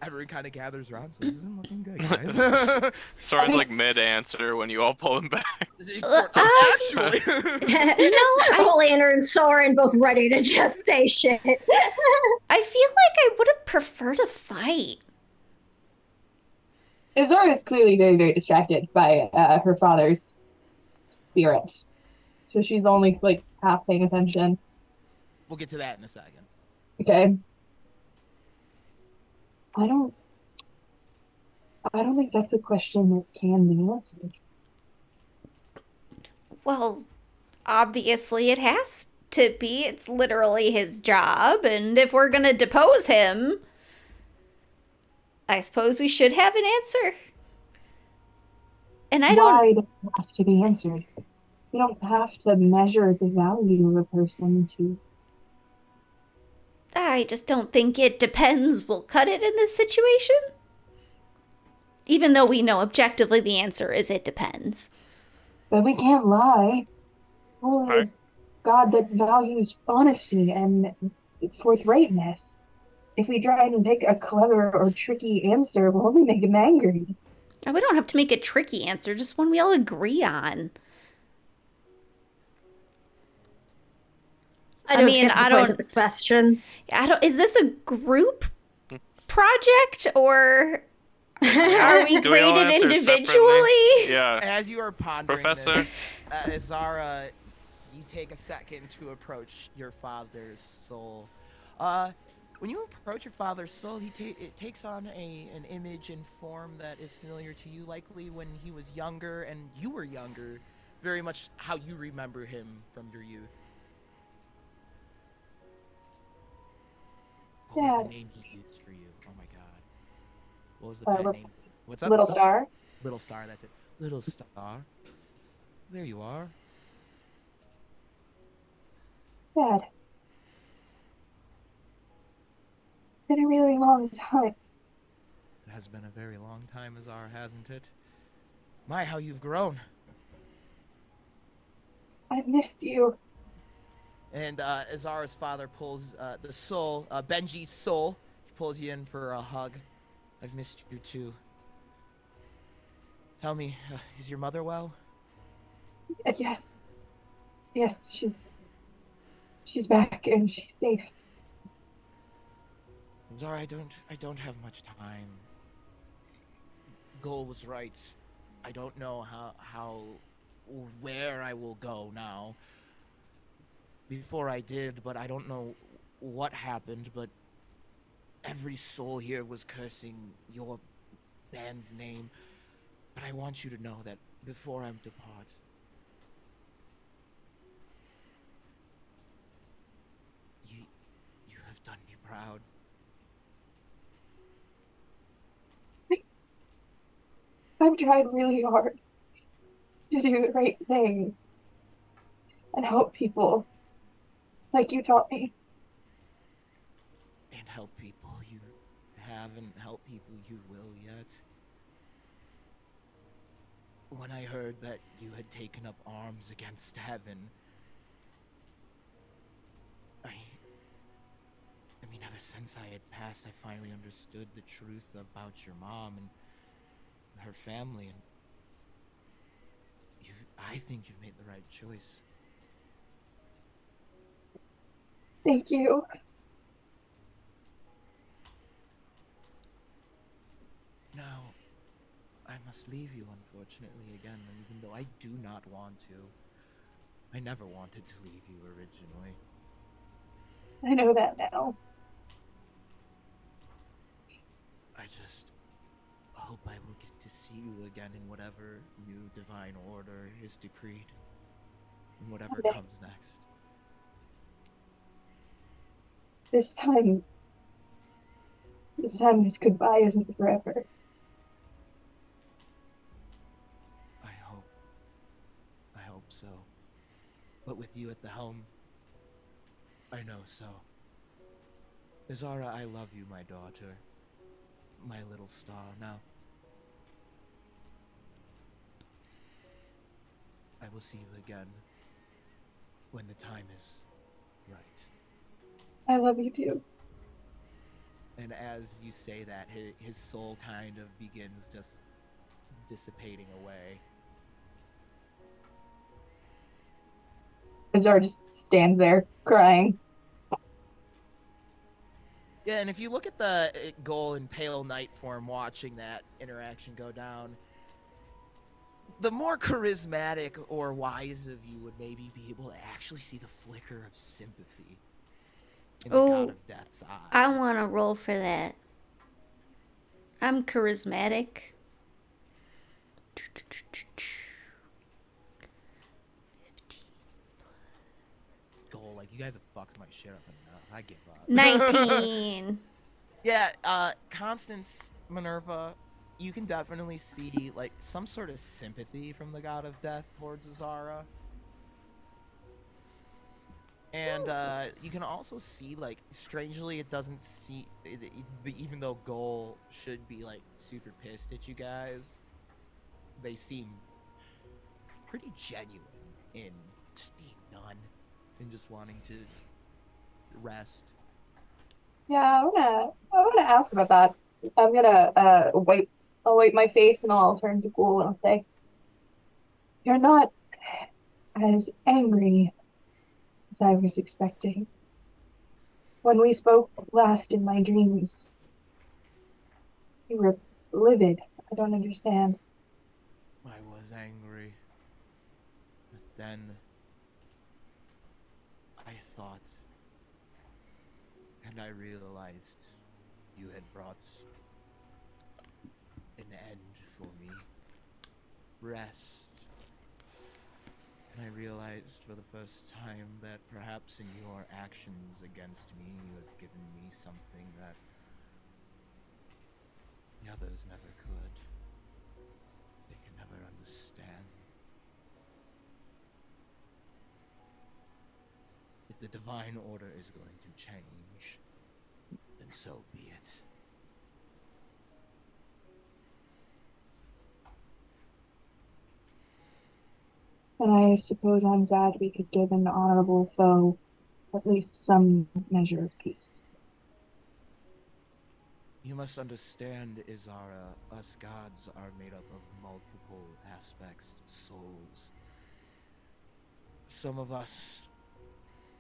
Everyone kind of gathers around, so this isn't looking good, guys. Soren's mid-answer when you all pull him back. Actually. Oleander and Soren both ready to just say shit. I feel like I would have preferred a fight. Azora is clearly very, very distracted by her father's spirit. So she's only half paying attention. We'll get to that in a second. Okay. I don't think that's a question that can be answered. Well, obviously it has to be. It's literally his job, and if we're gonna depose him, I suppose we should have an answer. And Why does it have to be answered? You don't have to measure the value of a person to... I just don't think it depends will cut it in this situation. Even though we know objectively the answer is it depends. But we can't lie. We're Okay. a god that values honesty and forthrightness. If we try and pick a clever or tricky answer, we'll only make him angry. And we don't have to make a tricky answer, just one we all agree on. I I don't mean, get the point of the question. is this a group project or are we Do we all graded answer individually? separately? Yeah. As you are pondering Professor? this, Zara, you take a second to approach your father's soul. When you approach your father's soul, it takes on an image and form that is familiar to you, likely when he was younger and you were younger, very much how you remember him from your youth. What was Dad. the name he used for you? Oh my god. What was the Uh, pet Li- name? What's up? Little Star? Little Star, that's it. Little Star. There you are. Dad. Been a really long time. It has been a very long time, Azar, hasn't it? My, how you've grown. I missed you. And Azara's father pulls the soul, Benji's soul. He pulls you in for a hug. I've missed you too. Tell me, is your mother well? Yes. Yes, she's back and she's safe. Zara, I don't have much time. Goal was right. I don't know how or where I will go now. Before I did, but I don't know what happened, but every soul here was cursing your band's name. But I want you to know that before I depart, you have done me proud. I've tried really hard to do the right thing and help people like you taught me. And help people you haven't helped people you will yet. When I heard that you had taken up arms against heaven, I mean, ever since I had passed, I finally understood the truth about your mom and her family, and I think you've made the right choice. Thank you. Now, I must leave you, unfortunately, again, even though I do not want to. I never wanted to leave you originally. I know that now. I just hope I will get to see you again in whatever new divine order is decreed, and whatever Okay. comes next. This time this goodbye isn't forever. I hope so. But with you at the helm, I know so. Azara, I love you, my daughter. My little star. Now, I will see you again when the time is right. I love you too. And as you say that, his soul kind of begins just dissipating away. Azar just stands there crying. Yeah, and if you look at the goal in pale night form watching that interaction go down, the more charismatic or wise of you would maybe be able to actually see the flicker of sympathy in the God of Death's eyes. I want to roll for that. I'm charismatic. Goal, like, you guys have fucked my shit up enough. I give up. 19. Yeah, Constance, Minerva, you can definitely see, like, some sort of sympathy from the God of Death towards Azara. And you can also see, like, strangely, it doesn't see, even though Goal should be, like, super pissed at you guys, they seem pretty genuine in just being done and just wanting to rest. Yeah, I wanna ask about that. I'm gonna I'll wipe my face and I'll turn to Ghoul and I'll say, "You're not as angry as I was expecting. When we spoke last in my dreams, you were livid. I don't understand." I was angry, but then I thought, and I realized you had brought an end for me. Rest. And I realized for the first time that perhaps in your actions against me, you have given me something that the others never could. They can never understand. If the divine order is going to change, then so be it. And I suppose I'm glad we could give an honorable foe at least some measure of peace. You must understand, Izara, us gods are made up of multiple aspects, souls. Some of us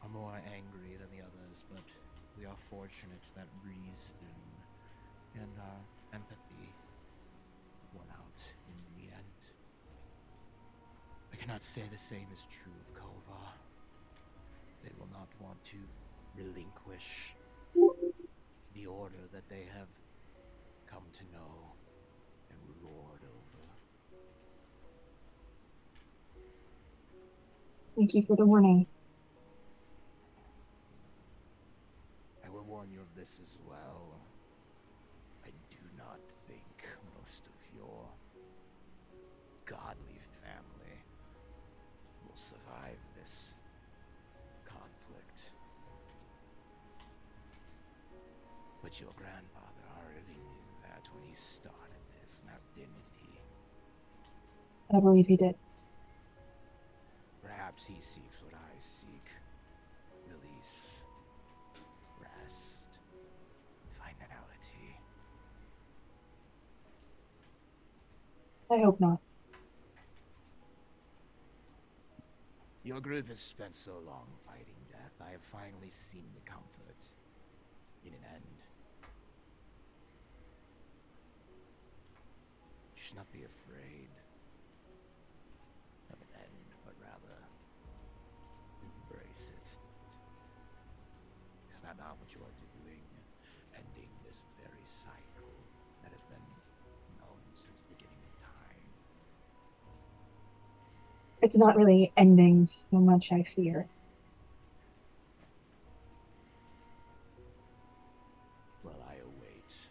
are more angry than the others, but we are fortunate that reason and empathy won out in the end. I cannot say the same is true of Kova. They will not want to relinquish the order that they have come to know and lord over. Thank you for the warning. I will warn you of this as well. I do not think most of your godly family will survive this conflict. But your grandfather already knew that when he started this, now didn't he? I believe he did. Perhaps he seeks what I seek. Release. Rest. Finality. I hope not. Your group has spent so long fighting death. I have finally seen the comfort in an end. You should not be afraid of an end, but rather embrace it. Is that not what you are doing? Ending this very cycle that has been known since the beginning of time. It's not really ending so much, I fear. Well, I await.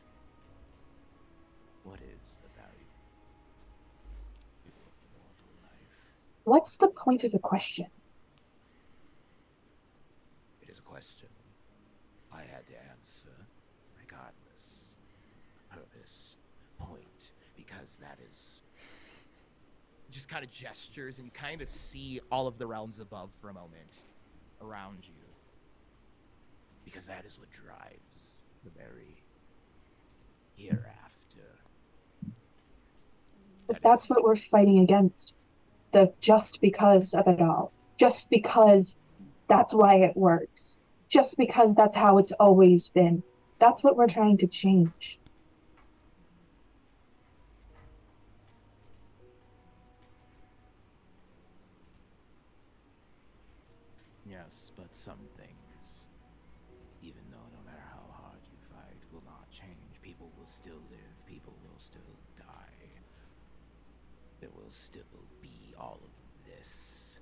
What is the value of mortal life? What's the point of the question? It is a question I had to answer, regardless of purpose, point, because that is just kind of gestures, and you kind of see all of the realms above for a moment around you, because that is what drives the very hereafter. But that's what we're fighting against. The just because of it all. Just because that's why it works. Just because that's how it's always been. That's what we're trying to change. Yes, but some things, even though no matter how hard you fight, will not change. People will still live. People will still die. There will still be all of this.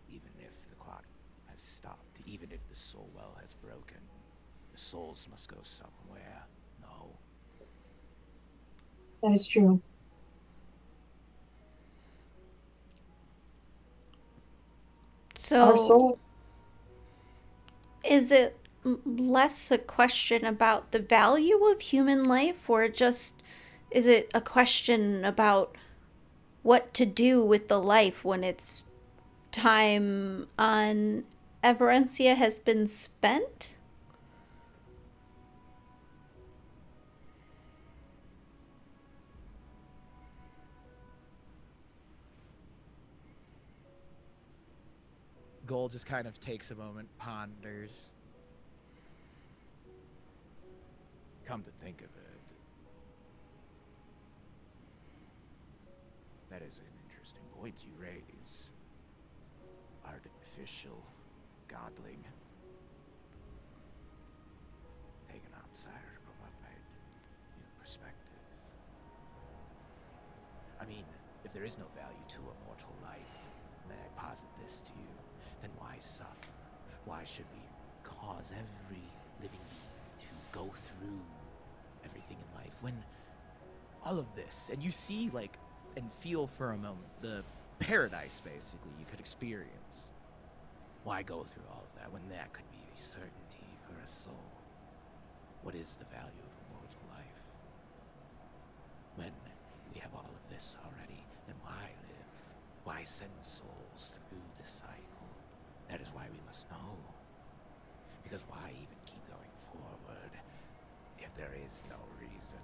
Even if the clock has stopped, even if the soul well has broken, the souls must go somewhere. No. That is true. Our So, soul. Is it less a question about the value of human life, or just is it a question about what to do with the life when its time on Everencia has been spent? Gold just kind of takes a moment, ponders. Come to think of it, that is an interesting point you raise. Artificial godling. Take an outsider to provide new perspectives. I mean, if there is no value to a mortal life, may I posit this to you, then why suffer? Why should we cause every living being to go through everything in life when all of this, and you see, like, and feel for a moment the paradise, basically, you could experience. Why go through all of that when that could be a certainty for a soul? What is the value of a mortal life? When we have all of this already, then why live? Why send souls through this cycle? That is why we must know. Because why even keep going forward if there is no reason?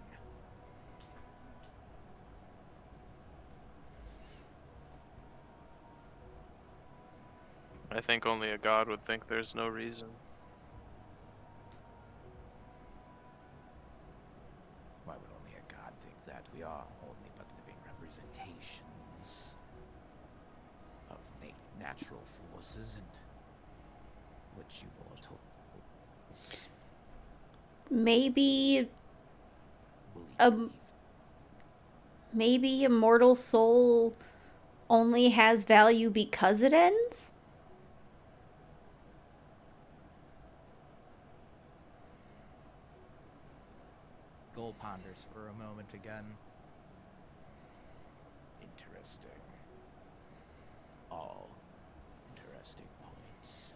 I think only a god would think there's no reason. Why would only a god think that? We are only but living representations of natural forces and what you mortals Maybe believe. maybe a mortal soul only has value because it ends? Gold ponders for a moment again. Interesting. All interesting points.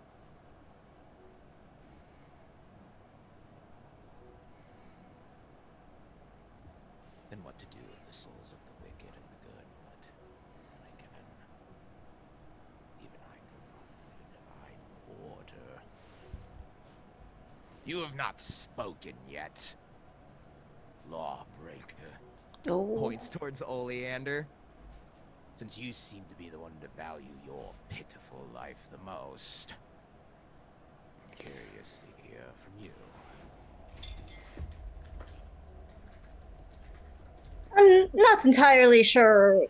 Then what to do with the souls of the wicked and the good? But then again, even I know not the divine order. You have not spoken yet, lawbreaker. Oh. Points towards Oleander. Since you seem to be the one to value your pitiful life the most, I'm curious to hear from you. I'm not entirely sure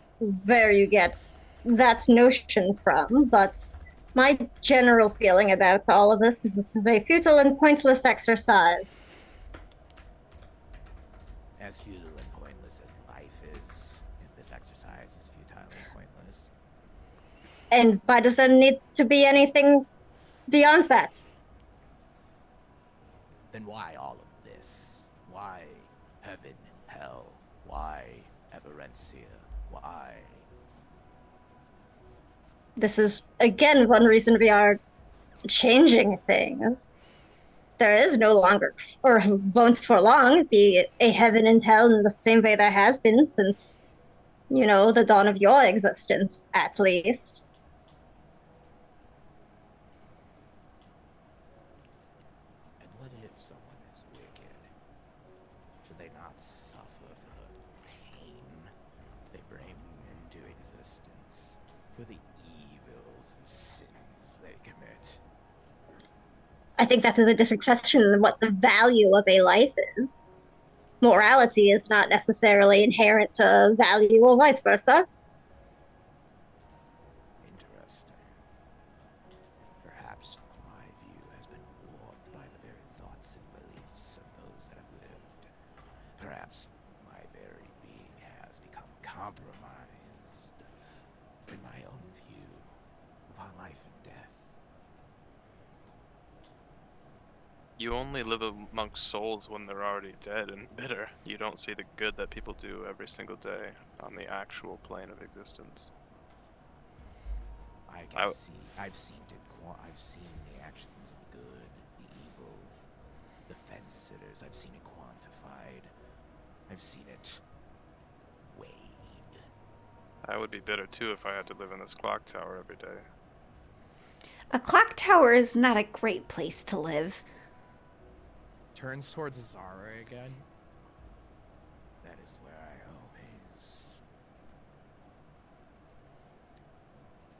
where you get that notion from, but my general feeling about all of this is a futile and pointless exercise. As futile and pointless as life is, if this exercise is futile and pointless. And why does there need to be anything beyond that? Then why all of this? Why heaven, hell? Why Everencia? Why? This is, again, one reason we are changing things. There is no longer, or won't for long, be a heaven and hell in the same way there has been since, the dawn of your existence, at least. And what if someone is wicked? Should they not suffer for the pain they bring into existence? For the evils and sins they commit? I think that is a different question than what the value of a life is. Morality is not necessarily inherent to value or vice versa. Interesting. Perhaps my view has been warped by the very thoughts and beliefs of those that have lived. Perhaps my very being has become compromised in my own view upon life and death. You only live amongst souls when they're already dead and bitter. You don't see the good that people do every single day on the actual plane of existence. I can see. I've seen the actions of the good, sitters. I've seen it quantified. I've seen it weighed. I would be bitter too if I had to live in this clock tower every day. A clock tower is not a great place to live. Turns towards Zara again. That is where I always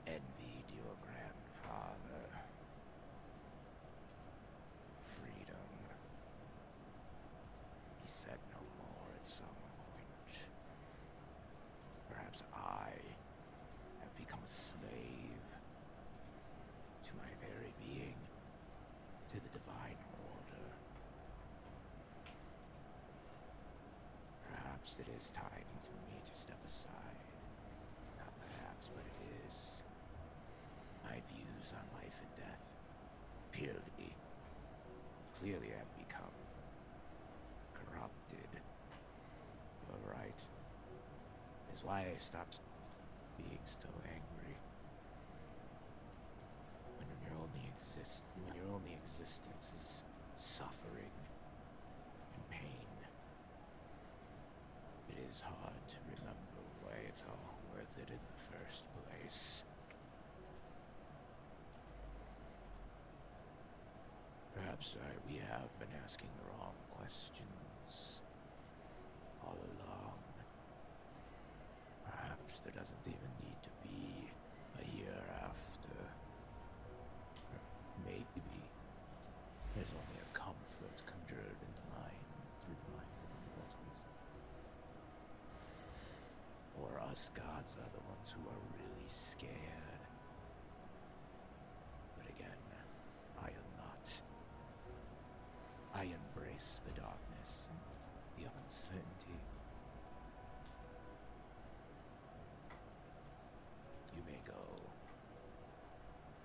envied your grandfather. Freedom. He said no more at some point. Perhaps I have become a slave to my very being, to the divine order. Perhaps it is time for me to step aside. Not perhaps, but it is. My views on life and death clearly have become corrupted. You're right. It's why I stopped being so angry. When your only existence is suffering and pain, it is hard to remember why it's all worth it in the first place. Perhaps we have been asking the wrong questions all along. Perhaps there doesn't even need to be a hereafter. Maybe there's only a comfort conjured in the mind through the minds of mortals. Or us gods are the ones who are really scared. But again, I am not. I embrace the darkness and the uncertainty. You may go.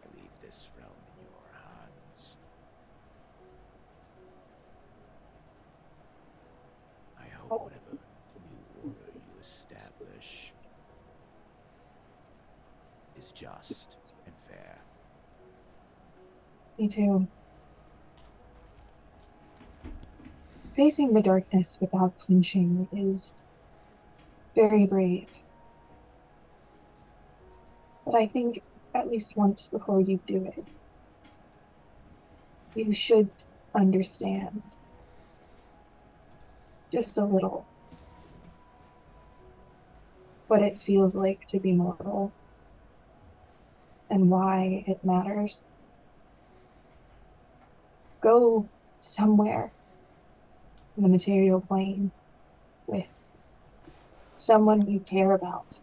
I leave this realm in your hands. I hope whatever new order you establish is just and fair. Me too. Facing the darkness without flinching is very brave. But I think at least once before you do it, you should understand just a little what it feels like to be mortal and why it matters. Go somewhere in the material plane with someone you care about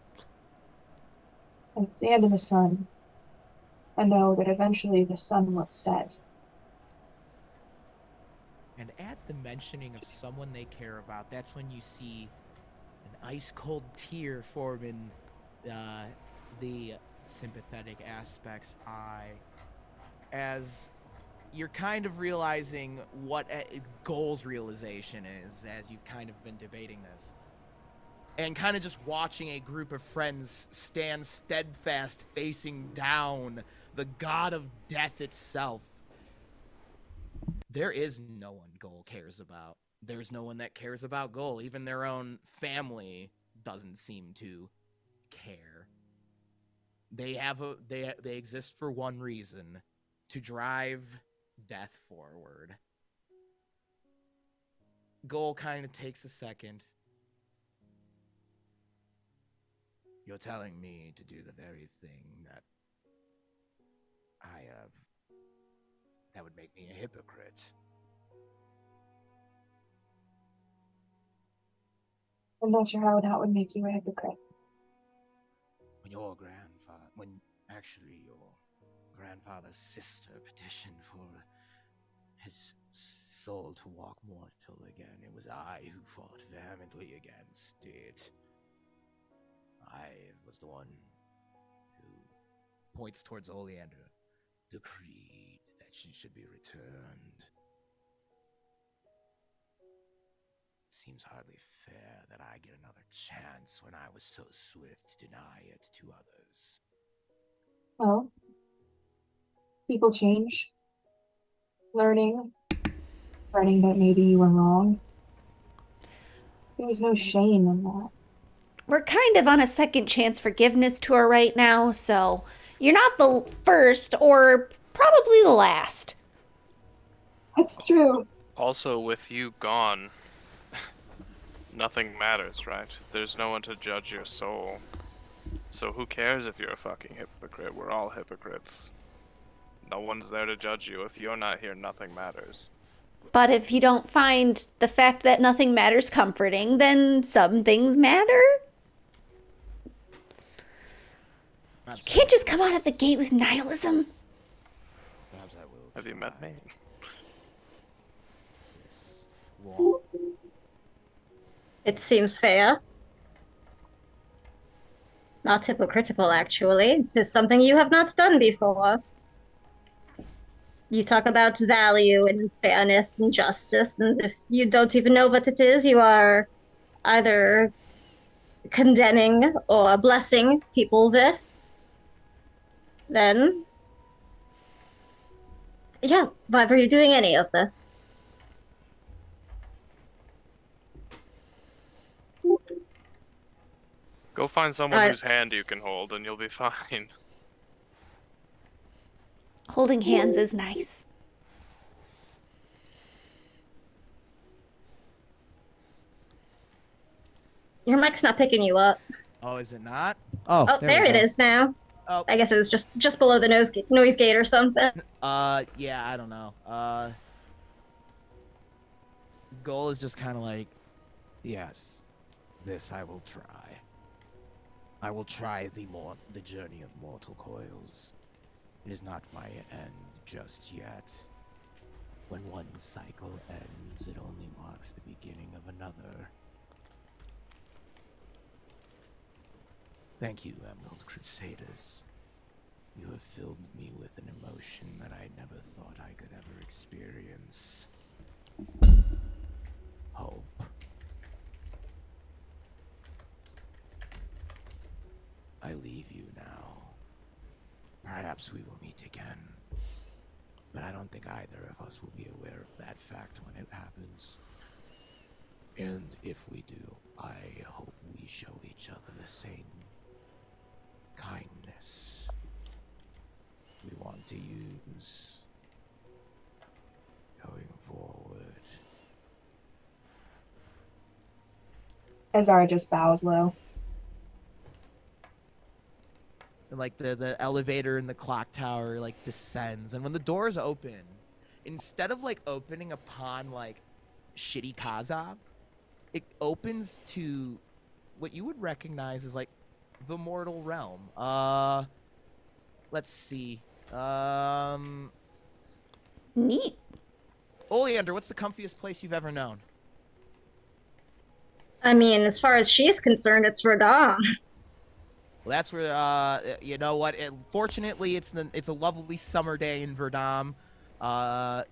and stand in the sun and know that eventually the sun will set. And at the mentioning of someone they care about, that's when you see an ice cold tear form in the sympathetic aspect's eye, as you're kind of realizing what Goal's realization is, as you've kind of been debating this. And kind of just watching a group of friends stand steadfast facing down the god of death itself. There is no one Goal cares about. There's no one that cares about Goal. Even their own family doesn't seem to care. They exist for one reason: to drive death forward. Goal kind of takes a second. You're telling me to do the very thing that that would make me a hypocrite. I'm not sure how that would make you a hypocrite. When your grandfather's sister petitioned for his soul to walk mortal again, it was I who fought vehemently against it. I was the one who points towards Oleander, decreed that she should be returned. Seems hardly fair that I get another chance when I was so swift to deny it to others. Well, people change. Learning regretting that maybe you were wrong. There was no shame in that. We're kind of on a second chance forgiveness tour right now, so you're not the first or probably the last. That's true. Also, with you gone, nothing matters, right? There's no one to judge your soul. So who cares if you're a fucking hypocrite? We're all hypocrites. No one's there to judge you. If you're not here, nothing matters. But if you don't find the fact that nothing matters comforting, then some things matter. You can't just come out of the gate with nihilism. Perhaps I will. Have you met me? It's wrong. It seems fair. Not hypocritical, actually. It is something you have not done before. You talk about value and fairness and justice, and if you don't even know what it is, you are either condemning or blessing people with, then yeah, why were you doing any of this? Go find someone Alright. whose hand you can hold and you'll be fine. Holding hands is nice. Your mic's not picking you up. Oh, is it not? Oh, there we it go. is now. Oh, I guess it was just below the noise gate or something. yeah, I don't know. Goal is just kind of like, yes, this I will try. I will try the journey of mortal coils. It is not my end just yet. When one cycle ends, it only marks the beginning of another. Thank you, Emerald Crusaders. You have filled me with an emotion that I never thought I could ever experience. Hope. I leave you now. Perhaps we will meet again. But I don't think either of us will be aware of that fact when it happens. And if we do, I hope we show each other the same kindness we want to use going forward. Azara just bows low. And like the elevator in the clock tower like descends, and when the doors open, instead of like opening upon like shitty Kazov, it opens to what you would recognize as like the mortal realm. Let's see. Neat. Oleander, what's the comfiest place you've ever known? I mean, as far as she's concerned, it's Radom. Well, that's where you know what? Fortunately, it's a lovely summer day in Verdam.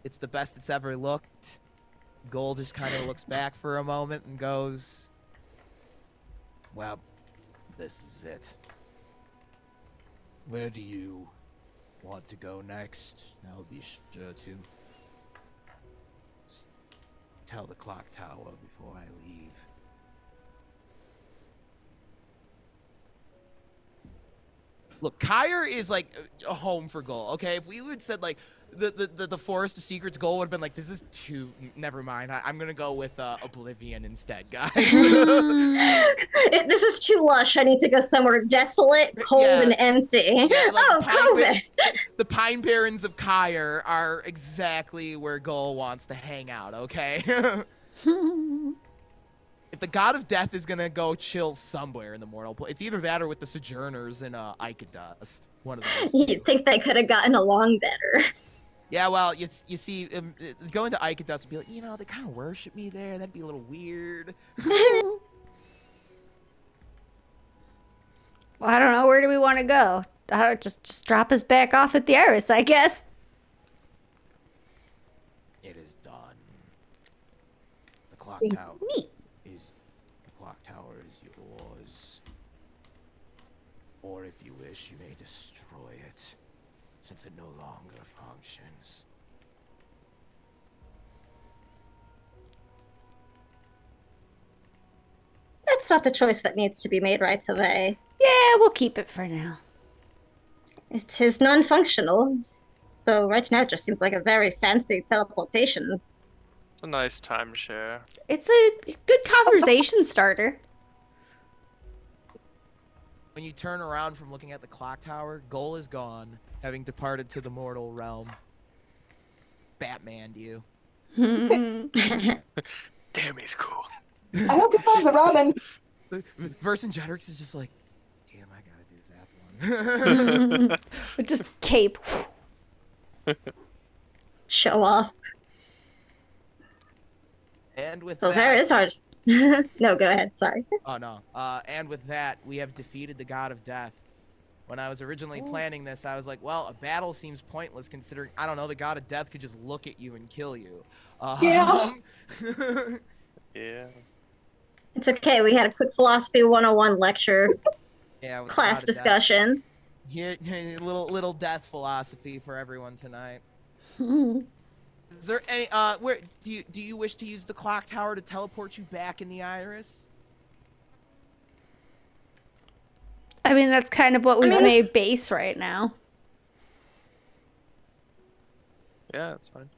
It's the best it's ever looked. Gold just kind of looks back for a moment and goes, "Well, this is it. Where do you want to go next? I'll be sure to tell the clock tower before I leave." Look, Kyre is like a home for Goal. Okay, if we would said like the Forest of Secrets, Goal would have been like, this is too. Never mind. I'm gonna go with Oblivion instead, guys. This is too lush. I need to go somewhere desolate, cold, Yeah. and empty. Yeah, like Oh, COVID. the Pine Barrens of Kyre are exactly where Goal wants to hang out. Okay. If the God of Death is gonna go chill somewhere in the mortal plane, it's either that or with the Sojourners in Icadust. One of those. You'd think they could have gotten along better. Yeah, well, you see, going to Icadust would be like, you know, they kind of worship me there. That'd be a little weird. Well, I don't know. Where do we want to go? I don't, just drop us back off at the Iris, I guess. It is done. The clock Neat. tower Neat. is yours. Or if you wish, you may destroy it, since it no longer functions. It's not the choice that needs to be made right away. Yeah, we'll keep it for now. It is non-functional, so right now it just seems like a very fancy teleportation. It's a nice timeshare. It's a good conversation starter. When you turn around from looking at the clock tower, Goal is gone, having departed to the mortal realm. Batman, you. Damn, he's cool. I hope you found the Robin. Vercingetorix is just like, damn, I gotta do that one. With just cape. Show off. And with Well, that, there is ours. No, go ahead. Sorry. oh no. And with that, we have defeated the god of death. When I was originally planning this, I was like, well, a battle seems pointless considering, I don't know, the god of death could just look at you and kill you. Yeah. Yeah. It's okay. We had a quick philosophy 101 lecture Yeah, with the class god of death. discussion. Here, little death philosophy for everyone tonight. Is there any where do you wish to use the clock tower to teleport you back in the iris? I mean, that's kind of what we've made base right now. Yeah, that's fine.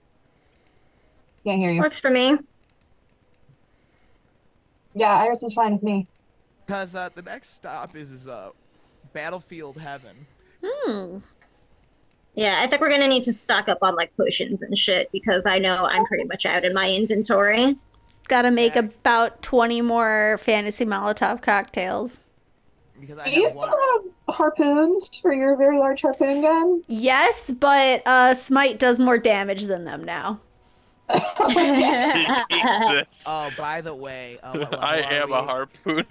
Can't hear you. Works for me. Yeah, Iris is fine with me. Because the next stop is battlefield heaven. Yeah, I think we're gonna need to stock up on like potions and shit because I know I'm pretty much out in my inventory. Gotta make about 20 more fantasy Molotov cocktails. Because Do I you have still one. have harpoons for your very large harpoon gun? Yes, but Smite does more damage than them now. Jesus. Oh, by the way, what level I are am we? a harpoon.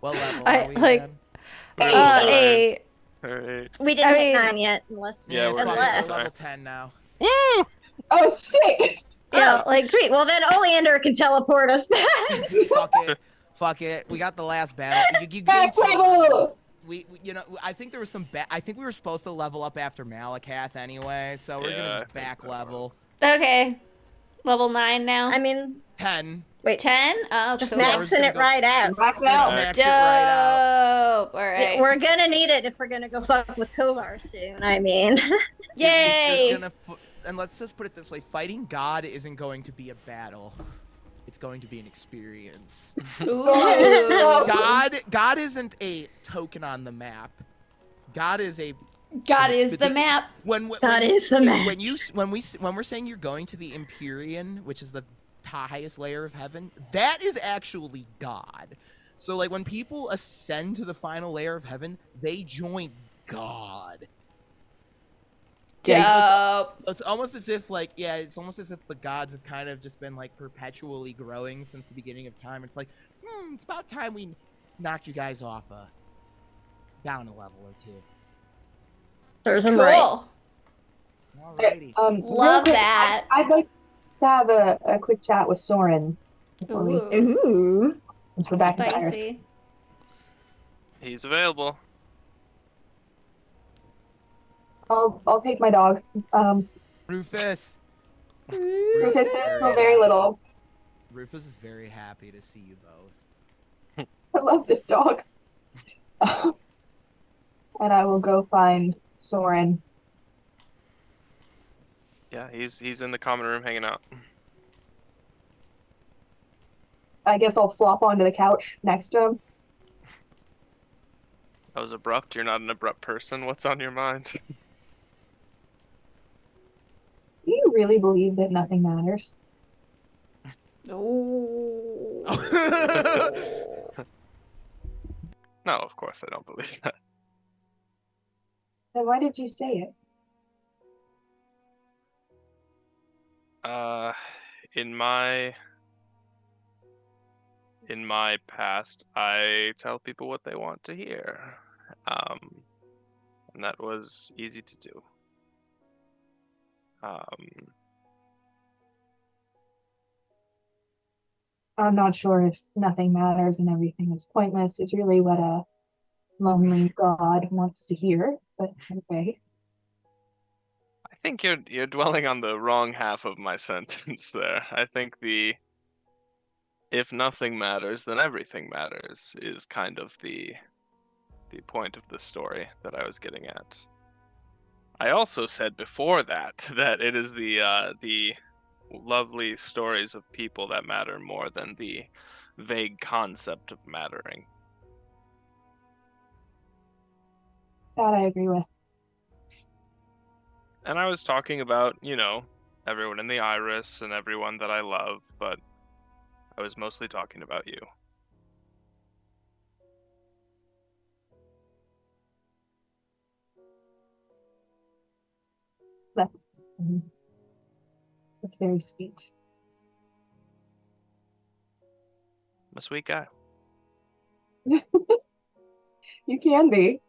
What level I are we like- again? A. Alright. We didn't I hit mean- 9 yet, unless Yeah, we're fuck it, unless. we're level 10 now. Woo! Oh shit! Yeah, Oh, like sweet. Well, then Oleander can teleport us back. Fuck it. Fuck it. We got the last battle. You Back gained 2 level! levels. We you know, I think there was some I think we were supposed to level up after Malakath anyway, so we're Yeah, gonna I just think back that level. works. okay. Level 9 now. I mean, 10. wait, 10? Oh, just cool. Yeah, we're just maxing gonna it go- right out. Back We're gonna now. max it right out. Dope. All right. We're gonna need it if we're gonna go fuck with Kovar soon. I mean, Yay! And let's just put it this way: fighting God isn't going to be a battle; it's going to be an experience. Ooh. God isn't a token on the map. God is a God is the map. God is the map. When we're saying you're going to the Empyrean, which is the highest layer of heaven, that is actually God. So like when people ascend to the final layer of heaven, they join God. Dope. So it's almost as if it's almost as if the gods have kind of just been like perpetually growing since the beginning of time. It's like, it's about time we knocked you guys off down a level or two. serves him Cool. right. Alrighty. Real Love quick, that. I'd like to have a quick chat with Soren before we, Ooh. Ooh. once we're back in Iris. Spicy. He's available. I'll take my dog. Rufus. Rufus is still very little. Rufus is very happy to see you both. I love this dog. And I will go find Soren. Yeah, he's in the common room hanging out. I guess I'll flop onto the couch next to him. That was abrupt. You're not an abrupt person. What's on your mind? Do you really believe that nothing matters? Ooh. No, of course I don't believe that. Then why did you say it? In my past, I tell people what they want to hear. And that was easy to do. I'm not sure if nothing matters and everything is pointless is really what a lonely god wants to hear, but okay. I think you're dwelling on the wrong half of my sentence there. I think if nothing matters, then everything matters is kind of the point of the story that I was getting at. I also said before that that it is the lovely stories of people that matter more than the vague concept of mattering. That I agree with. And I was talking about, everyone in the Iris and everyone that I love, but I was mostly talking about you. That's, that's very sweet. I'm a sweet guy. You can be.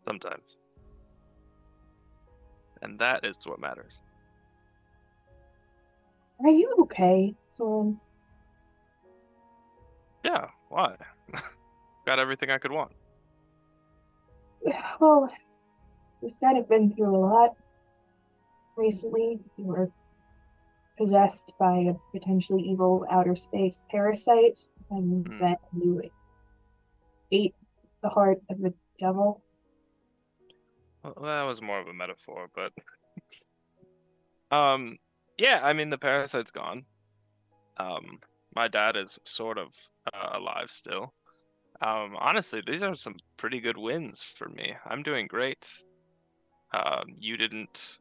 Sometimes. And that is what matters. Are you okay, Soren? Yeah, why? Got everything I could want. Well, we've kind of been through a lot recently. You were possessed by a potentially evil outer space parasite, and then you ate the heart of the devil. Well, that was more of a metaphor, but yeah, I mean the parasite's gone. My dad is sort of alive still. Honestly, these are some pretty good wins for me. I'm doing great. You didn't,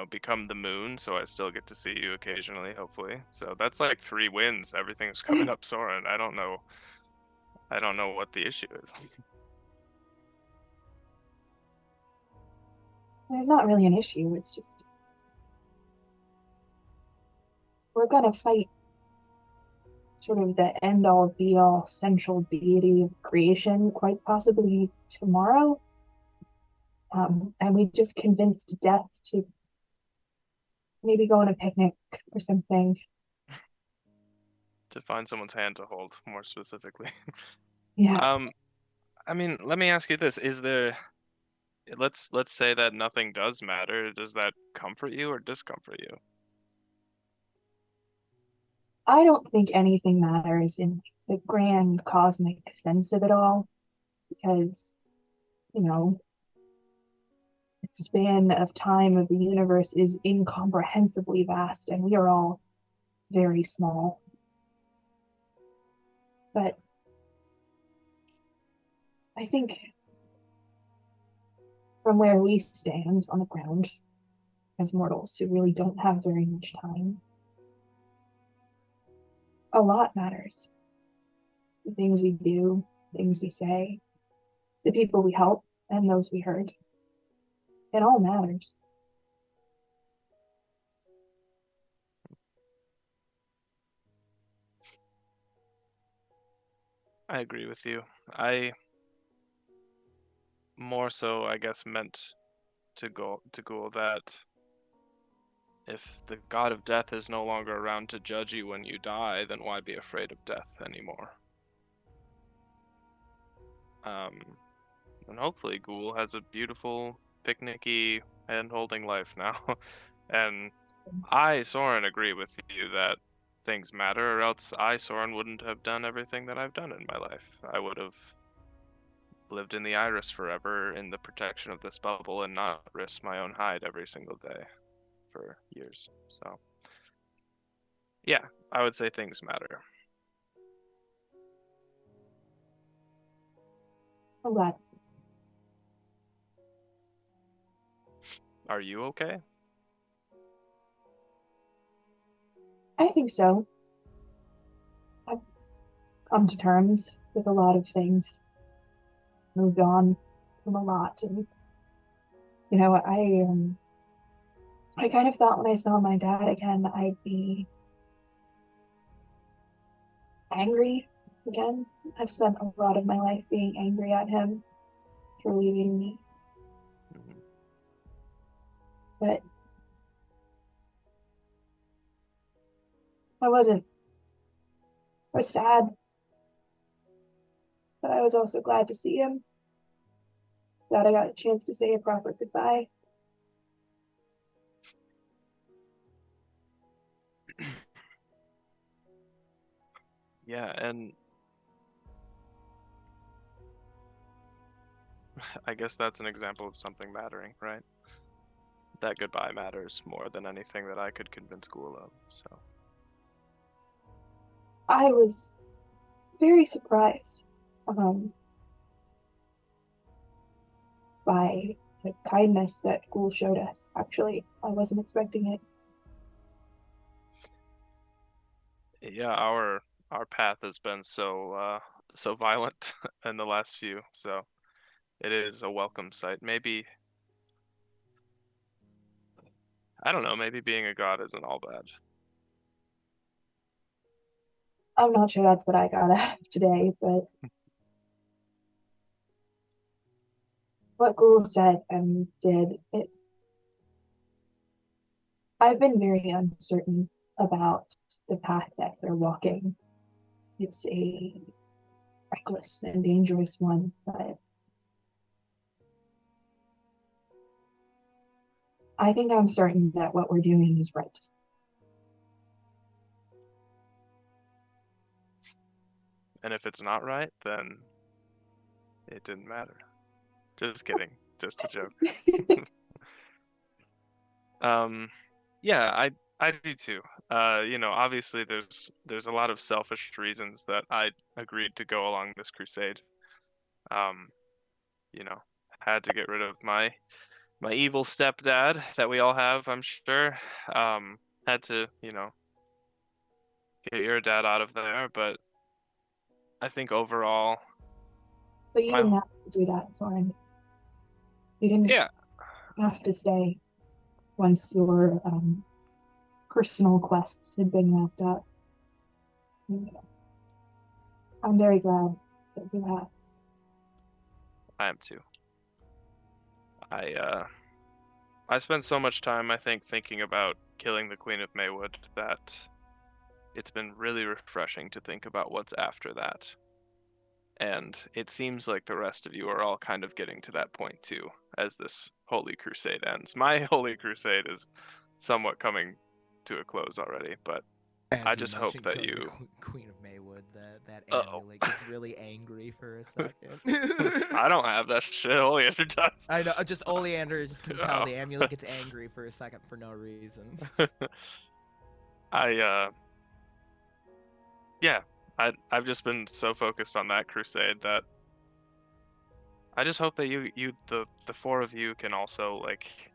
become the moon, so I still get to see you occasionally, hopefully. So that's like 3 wins. Everything's coming up soaring. I don't know what the issue is. There's not really an issue, it's just we're gonna fight sort of the end all be all central deity of creation, quite possibly tomorrow. And we just convinced Death to maybe go on a picnic or something. To find someone's hand to hold, more specifically. Yeah, I mean, let me ask you this: Is there? Let's say that nothing does matter. Does that comfort you or discomfort you? I don't think anything matters in the grand cosmic sense of it all, because, you know, the span of time of the universe is incomprehensibly vast, and we are all very small. But I think from where we stand on the ground as mortals who really don't have very much time, a lot matters. The things we do, things we say, the people we help, and those we hurt. It all matters. I agree with you. I more so, I guess, meant to go that if the god of death is no longer around to judge you when you die, then why be afraid of death anymore? And hopefully Ghoul has a beautiful, picnicky, hand-holding life now. And I, Soren, agree with you that things matter, or else I, Soren, wouldn't have done everything that I've done in my life. I would have lived in the Iris forever in the protection of this bubble and not risk my own hide every single day for years. So, yeah, I would say things matter. I'm glad. Are you okay? I think so. I've come to terms with a lot of things, moved on from a lot, and I kind of thought when I saw my dad again, I'd be angry again. I've spent a lot of my life being angry at him for leaving me, Mhm. but I wasn't. I was sad, but I was also glad to see him. Glad I got a chance to say a proper goodbye. Yeah, and I guess that's an example of something mattering, right? That goodbye matters more than anything that I could convince Ghoul of, so. I was very surprised um, by the kindness that Ghoul showed us. Actually, I wasn't expecting it. Yeah, our path has been so violent in the last few, so it is a welcome sight. Maybe I don't know, maybe being a god isn't all bad. I'm not sure that's what I got out of today, but what Ghoul said and did, I've been very uncertain about the path that they're walking. It's a reckless and dangerous one, but I think I'm certain that what we're doing is right. And if it's not right, then it didn't matter. Just kidding. Just a joke. Yeah, I do too. Obviously there's a lot of selfish reasons that I agreed to go along this crusade. Um, you know, had to get rid of my evil stepdad that we all have, I'm sure. Had to, get your dad out of there, but I think overall But you didn't my have to do that, Soren. You didn't yeah, have to stay once your personal quests had been wrapped up. I'm very glad that you have. I am too. I spent so much time, I think, thinking about killing the Queen of Maywood that it's been really refreshing to think about what's after that. And it seems like the rest of you are all kind of getting to that point too, as this Holy Crusade ends. My Holy Crusade is somewhat coming to a close already, but As I you just hope mentioned that killing the you. Queen of Maywood, that Uh-oh. amulet gets really angry for a second. I don't have that shit. Oleander does. I know, just Oleander just can tell Oh. the amulet gets angry for a second for no reason. I yeah, I've just been so focused on that crusade that I just hope that the four of you can also like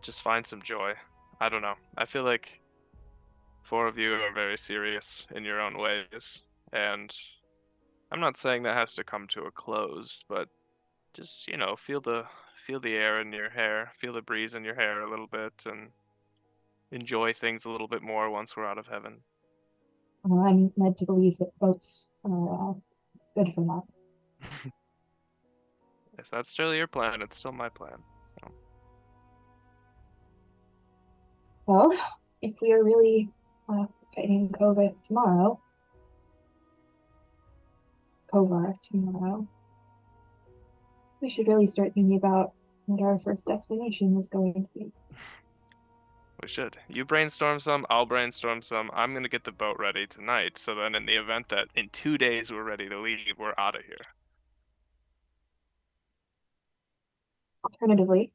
just find some joy. I don't know. I feel like four of you are very serious in your own ways, and I'm not saying that has to come to a close, but just, feel the air in your hair, feel the breeze in your hair a little bit and enjoy things a little bit more once we're out of heaven. I'm led to believe that boats are good for that. If that's still your plan, it's still my plan. So. Well, if we are really fighting Kovar tomorrow, we should really start thinking about what our first destination is going to be. We should. You brainstorm some, I'll brainstorm some. I'm gonna get the boat ready tonight, so then in the event that in 2 days we're ready to leave, we're out of here. Alternatively,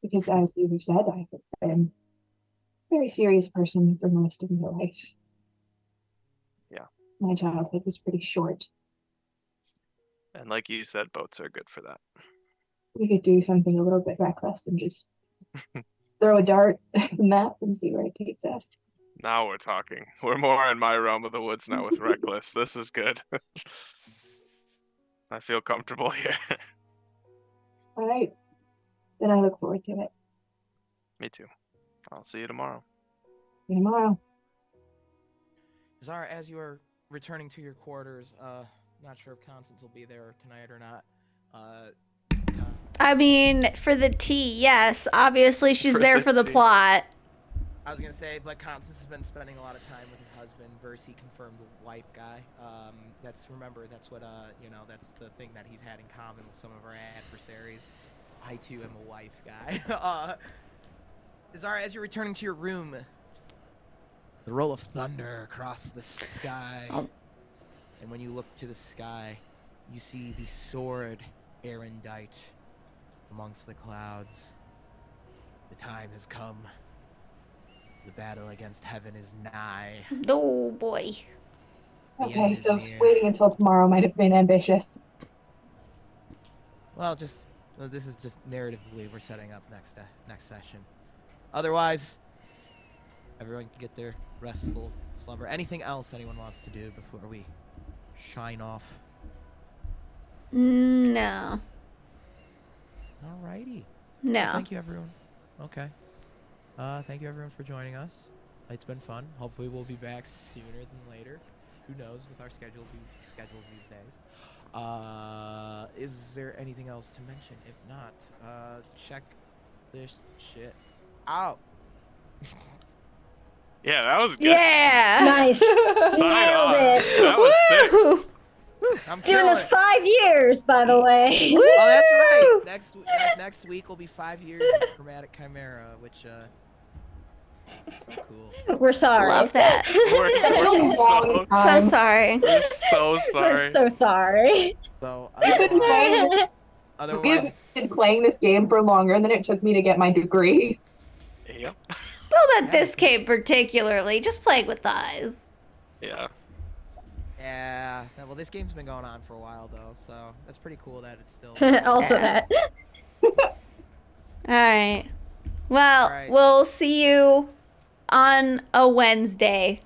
because as you said, I have been a very serious person for most of my life. Yeah. My childhood was pretty short. And like you said, boats are good for that. We could do something a little bit reckless and just throw a dart at the map and see where it takes us. Now we're talking. We're more in my realm of the woods now with Reckless. This is good. I feel comfortable here. All right, then I look forward to it. Me too. I'll see you tomorrow. See you tomorrow. Zara, as you are returning to your quarters, not sure if Constance will be there tonight or not. I mean, for the tea, yes. Obviously, she's For there the for the tea. plot. I was gonna say, but Constance has been spending a lot of time with her husband, Versi confirmed wife guy. That's what that's the thing that he's had in common with some of our adversaries. I too am a wife guy. Zara, as you're returning to your room, the roll of thunder across the sky. Oh. And when you look to the sky, you see the sword erudite amongst the clouds. The time has come. The battle against heaven is nigh. No, boy. The Okay, end is so near. waiting until tomorrow might have been ambitious. Well, this is just narratively we're setting up next session. Otherwise, everyone can get their restful slumber. Anything else anyone wants to do before we shine off? No. Alrighty. No. Well, thank you, everyone. Okay. Thank you, everyone, for joining us. It's been fun. Hopefully, we'll be back sooner than later. Who knows with our schedules these days. Is there anything else to mention? If not, check this shit out. Yeah, that was good. Yeah. Nice. Sign Nailed on. it. That was Woo! sick. I'm Doing killing this it. 5 years, by the way. Woo! Oh, that's right. Next week will be 5 years of Chromatic Chimera, which is so cool. We're sorry. Love that. We're Such a long So time. sorry. we're so We're sorry. so sorry. So I've been playing, otherwise, been playing this game for longer than it took me to get my degree. Yep. Well, that Yeah, this game particularly, just playing with eyes. Yeah. yeah. Well, this game's been going on for a while though, so that's pretty cool that it's still. Also Yeah. that. All right. Well, All right. we'll see you on a Wednesday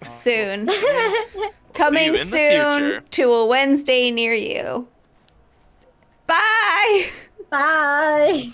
Oh, soon. We'll see Coming you in the soon future. to a Wednesday near you. Bye. Bye.